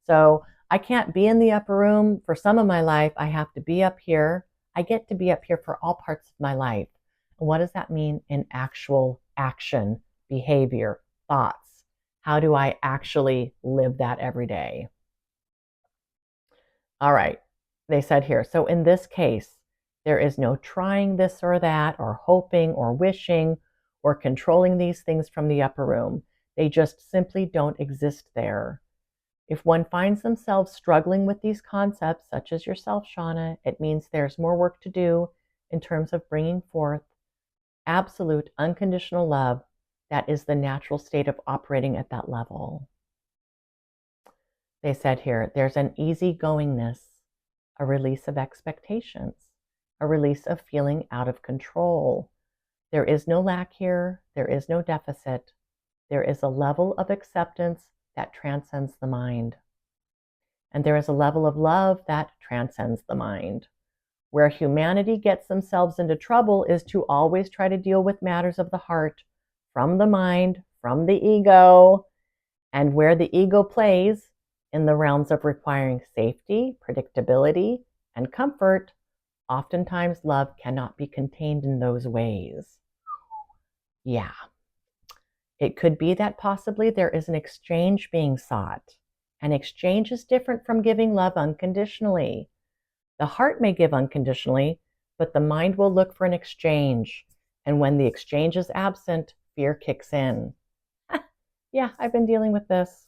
So I can't be in the upper room for some of my life. I have to be up here. I get to be up here for all parts of my life. And what does that mean in actual action, behavior, thoughts? How do I actually live that every day? All right, they said here, so in this case, there is no trying this or that, or hoping or wishing, or controlling these things from the upper room. They just simply don't exist there. If one finds themselves struggling with these concepts, such as yourself, Shawna, it means there's more work to do in terms of bringing forth absolute unconditional love that is the natural state of operating at that level. They said here, there's an easygoingness, a release of expectations, a release of feeling out of control. There is no lack here. There is no deficit. There is a level of acceptance that transcends the mind. And there is a level of love that transcends the mind. Where humanity gets themselves into trouble is to always try to deal with matters of the heart from the mind, from the ego, and where the ego plays in the realms of requiring safety, predictability, and comfort, oftentimes love cannot be contained in those ways. Yeah. It could be that possibly there is an exchange being sought. An exchange is different from giving love unconditionally. The heart may give unconditionally, but the mind will look for an exchange. And when the exchange is absent, fear kicks in. Yeah, I've been dealing with this.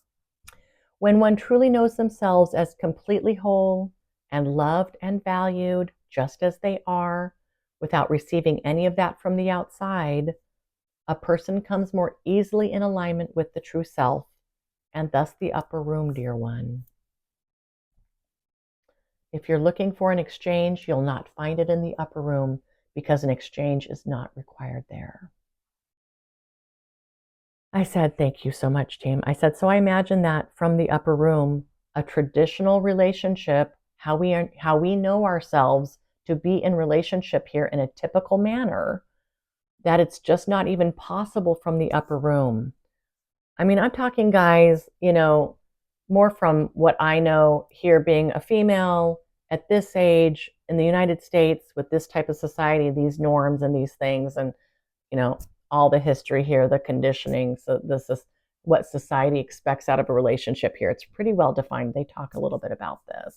When one truly knows themselves as completely whole and loved and valued just as they are, without receiving any of that from the outside, a person comes more easily in alignment with the true self, and thus the upper room, dear one. If you're looking for an exchange, you'll not find it in the upper room because an exchange is not required there. I said, thank you so much, team. I said, so I imagine that from the upper room, a traditional relationship, how we know ourselves to be in relationship here in a typical manner, that it's just not even possible from the upper room. I mean, I'm talking guys, more from what I know here being a female at this age in the United States with this type of society, these norms and these things, and, all the history here, the conditioning. So this is what society expects out of a relationship here. It's pretty well defined. They talk a little bit about this.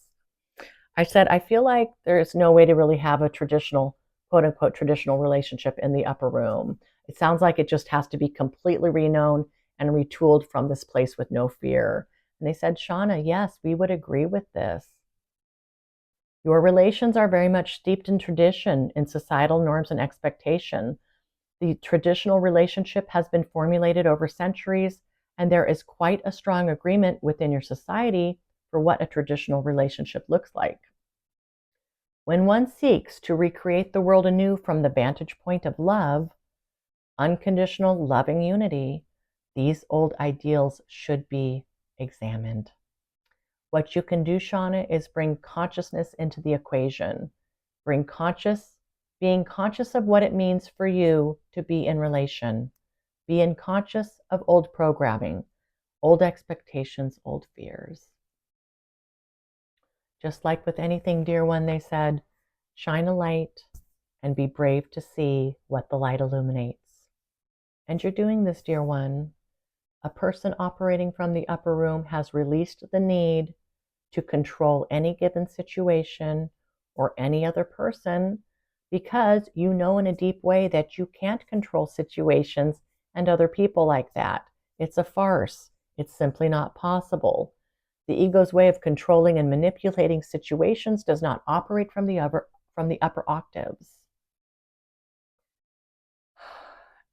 I said, I feel like there's no way to really have a traditional, quote unquote, traditional relationship in the upper room. It sounds like it just has to be completely reknown and retooled from this place with no fear. And they said, Shawna, yes, we would agree with this. Your relations are very much steeped in tradition, in societal norms and expectation. The traditional relationship has been formulated over centuries, and there is quite a strong agreement within your society for what a traditional relationship looks like. When one seeks to recreate the world anew from the vantage point of love, unconditional loving unity, these old ideals should be examined. What you can do, Shawna, is bring consciousness into the equation. Being conscious of what it means for you to be in relation. Being conscious of old programming, old expectations, old fears. Just like with anything, dear one, they said, shine a light and be brave to see what the light illuminates. And you're doing this, dear one. A person operating from the upper room has released the need to control any given situation or any other person, because you know in a deep way that you can't control situations and other people like that. It's a farce. It's simply not possible. The ego's way of controlling and manipulating situations does not operate from the upper octaves.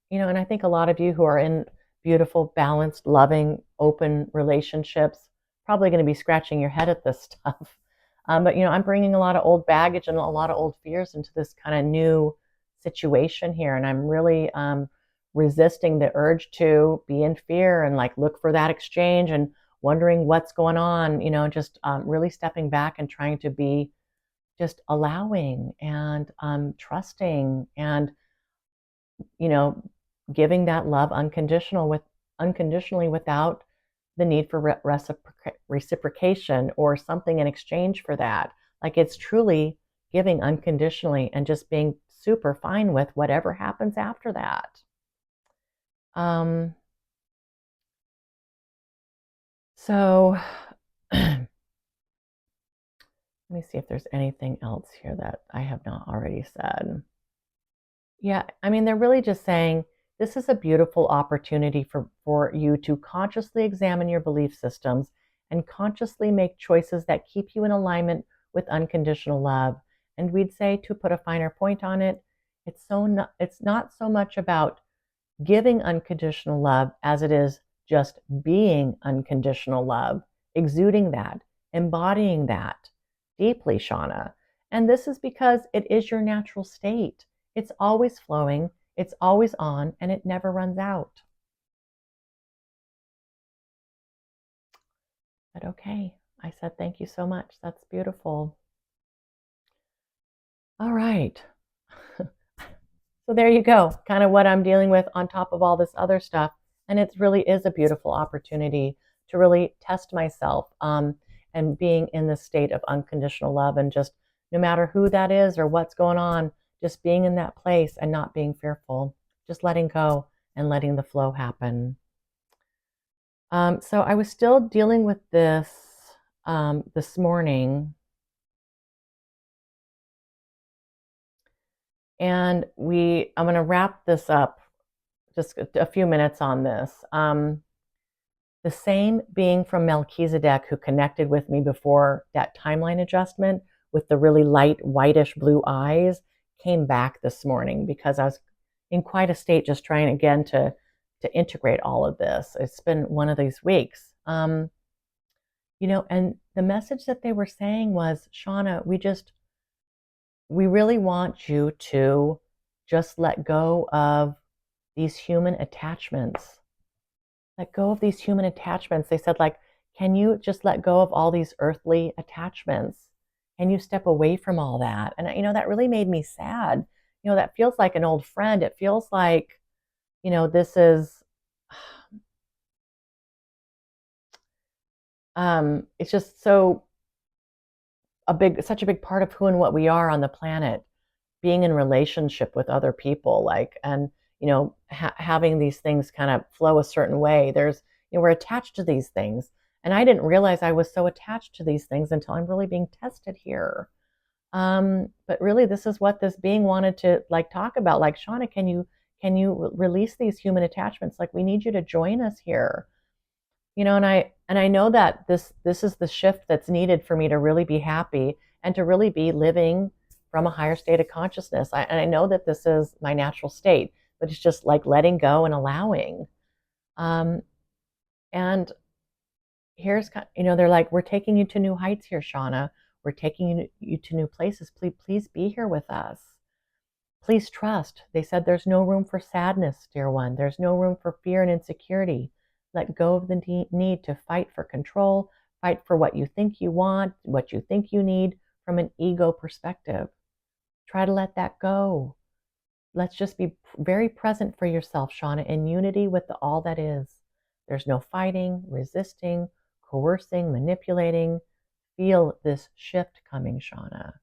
And I think a lot of you who are in beautiful, balanced, loving, open relationships probably going to be scratching your head at this stuff. But I'm bringing a lot of old baggage and a lot of old fears into this kind of new situation here. And I'm really resisting the urge to be in fear and look for that exchange and wondering what's going on, just really stepping back and trying to be just allowing and trusting and, giving that love unconditionally without the need for reciprocation or something in exchange for that. It's truly giving unconditionally and just being super fine with whatever happens after that. So let me see if there's anything else here that I have not already said. Yeah, I mean, they're really just saying this is a beautiful opportunity for you to consciously examine your belief systems and consciously make choices that keep you in alignment with unconditional love. And we'd say, to put a finer point on it, It's not so much about giving unconditional love as it is just being unconditional love, exuding that, embodying that deeply, Shawna. And this is because it is your natural state. It's always flowing, it's always on, and it never runs out. But okay, I said thank you so much. That's beautiful. All right. So there you go, kind of what I'm dealing with on top of all this other stuff. And it really is a beautiful opportunity to really test myself, and being in this state of unconditional love, and just no matter who that is or what's going on, just being in that place and not being fearful, just letting go and letting the flow happen. So I was still dealing with this this morning. And I'm going to wrap this up, just a few minutes on this. The same being from Melchizedek who connected with me before that timeline adjustment with the really light whitish blue eyes came back this morning, because I was in quite a state just trying again to integrate all of this. It's been one of these weeks. And the message that they were saying was, Shawna, we really want you to just let go of these human attachments. Let go of these human attachments. They said, like, can you just let go of all these earthly attachments? Can you step away from all that? And, that really made me sad. That feels like an old friend. It feels like, this is, it's just such a big part of who and what we are on the planet, being in relationship with other people, like, and having these things kind of flow a certain way. We're attached to these things, and I didn't realize I was so attached to these things until I'm really being tested here. But really, this is what this being wanted to talk about. Like, Shawna, can you release these human attachments? Like, we need you to join us here. And I know that this is the shift that's needed for me to really be happy and to really be living from a higher state of consciousness. And I know that this is my natural state, but it's just like letting go and allowing. And here's, they're like, we're taking you to new heights here, Shawna. We're taking you to new places. Please be here with us. Please trust. They said there's no room for sadness, dear one. There's no room for fear and insecurity. Let go of the need to fight for control, fight for what you think you want, what you think you need from an ego perspective. Try to let that go. Let's just be very present for yourself, Shawna, in unity with all that is. There's no fighting, resisting, coercing, manipulating. Feel this shift coming, Shawna.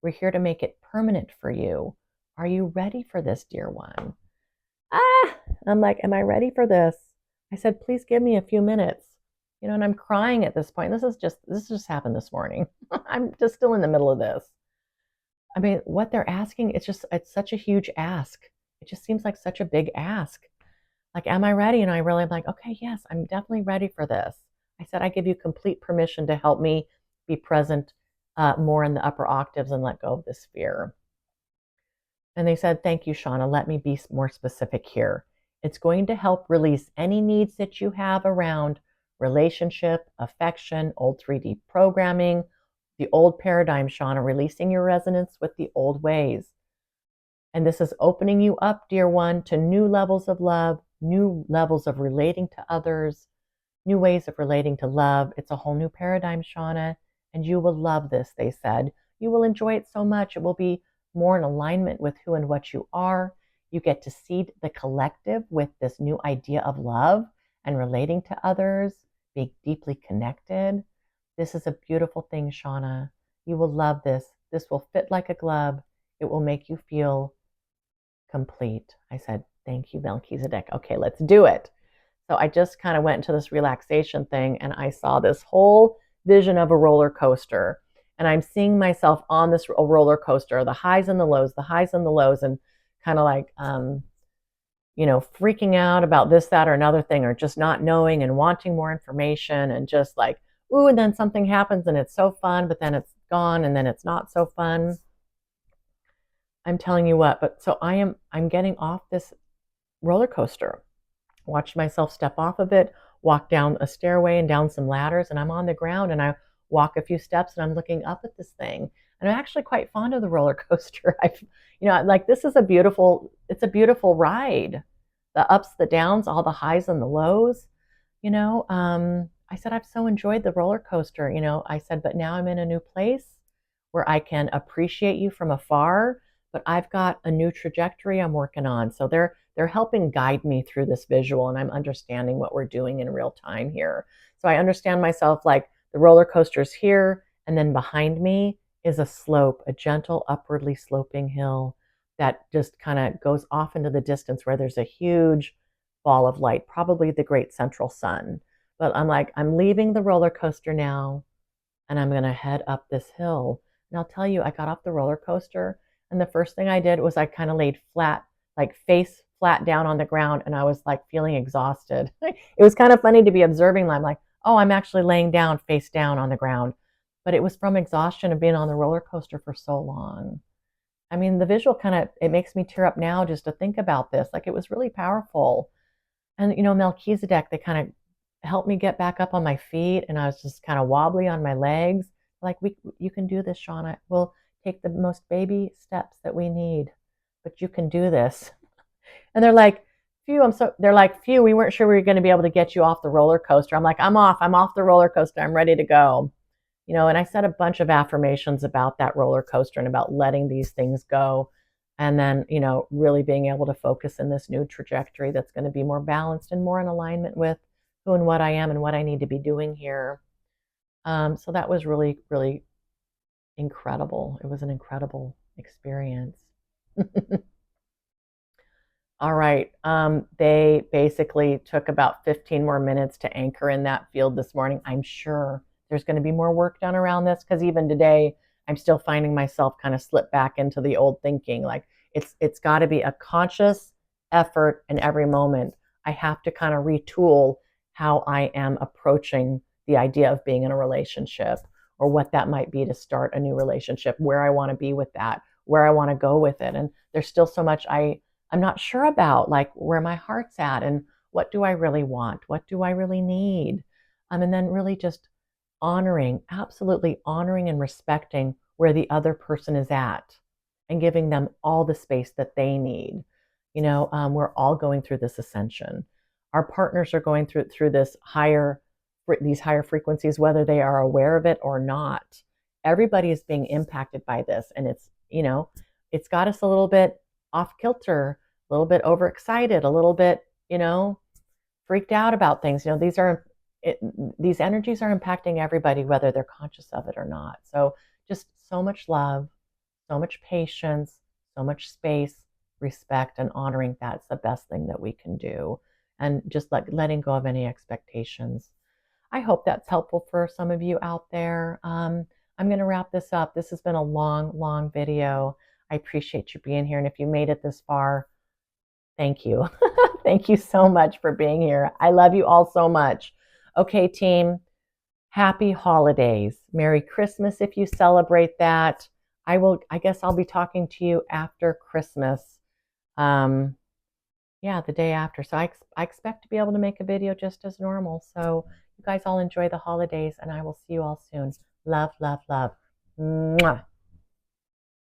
We're here to make it permanent for you. Are you ready for this, dear one? I'm like, am I ready for this? I said, please give me a few minutes. And I'm crying at this point. This just happened this morning. I'm just still in the middle of this. I mean, what they're asking, it's such a huge ask. It just seems like such a big ask. Like, am I ready? And I really am like, okay, yes, I'm definitely ready for this. I said, I give you complete permission to help me be present more in the upper octaves and let go of this fear. And they said, thank you, Shawna. Let me be more specific here. It's going to help release any needs that you have around relationship, affection, old 3D programming, the old paradigm, Shawna, releasing your resonance with the old ways. And this is opening you up, dear one, to new levels of love, new levels of relating to others, new ways of relating to love. It's a whole new paradigm, Shawna, and you will love this, they said. You will enjoy it so much. It will be more in alignment with who and what you are. You get to seed the collective with this new idea of love and relating to others, being deeply connected. This is a beautiful thing, Shawna. You will love this. This will fit like a glove. It will make you feel complete. I said, thank you, Melchizedek. Okay, let's do it. So I just kind of went into this relaxation thing, and I saw this whole vision of a roller coaster. And I'm seeing myself on this roller coaster, the highs and the lows, and kind of like, freaking out about this, that, or another thing, or just not knowing and wanting more information, and just like, ooh, and then something happens and it's so fun, but then it's gone and then it's not so fun. I'm telling you what, but so I'm getting off this roller coaster. Watched myself step off of it, walk down a stairway and down some ladders, and I'm on the ground and I walk a few steps and I'm looking up at this thing. And I'm actually quite fond of the roller coaster. Like this is it's a beautiful ride. The ups, the downs, all the highs and the lows. I said, I've so enjoyed the roller coaster. I said, but now I'm in a new place where I can appreciate you from afar, but I've got a new trajectory I'm working on. So they're helping guide me through this visual, and I'm understanding what we're doing in real time here. So I understand myself like the roller coaster's here, and then behind me is a slope, a gentle upwardly sloping hill that just kind of goes off into the distance where there's a huge ball of light, probably the great central sun. But I'm like, I'm leaving the roller coaster now and I'm going to head up this hill. And I'll tell you, I got off the roller coaster and the first thing I did was I kind of laid flat, like face flat down on the ground, and I was like feeling exhausted. It was kind of funny to be observing. I'm like, oh, I'm actually laying down face down on the ground. But it was from exhaustion of being on the roller coaster for so long. I mean, the visual it makes me tear up now just to think about this. Like it was really powerful. And, Melchizedek, they kind of helped me get back up on my feet, and I was just kind of wobbly on my legs. Like, you can do this, Shawna. We'll take the most baby steps that we need, but you can do this. And they're like, phew, we weren't sure we were going to be able to get you off the roller coaster. I'm like, I'm off the roller coaster. I'm ready to go. And I said a bunch of affirmations about that roller coaster and about letting these things go. And then, really being able to focus in this new trajectory that's going to be more balanced and more in alignment with who and what I am and what I need to be doing here. So that was really, really incredible. It was an incredible experience. All right. They basically took about 15 more minutes to anchor in that field this morning. I'm sure there's going to be more work done around this because even today, I'm still finding myself kind of slip back into the old thinking. Like it's got to be a conscious effort in every moment. I have to kind of retool how I am approaching the idea of being in a relationship or what that might be to start a new relationship, where I want to be with that, where I want to go with it. And there's still so much I'm not sure about, like where my heart's at and what do I really want? What do I really need? And then really just absolutely honoring and respecting where the other person is at and giving them all the space that they need. We're all going through this ascension. Our partners are going through these higher frequencies, whether they are aware of it or not. Everybody is being impacted by this, and it's got us a little bit off kilter, a little bit overexcited, a little bit, freaked out about things. These energies are impacting everybody, whether they're conscious of it or not. So just so much love, so much patience, so much space, respect, and honoring that's the best thing that we can do. And just letting go of any expectations. I hope that's helpful for some of you out there. I'm going to wrap this up. This has been a long, long video. I appreciate you being here. And if you made it this far, thank you. Thank you so much for being here. I love you all so much. Okay, team, happy holidays. Merry Christmas if you celebrate that. I guess I'll be talking to you after Christmas. The day after. So I expect to be able to make a video just as normal. So you guys all enjoy the holidays, and I will see you all soon. Love, love, love. Mwah.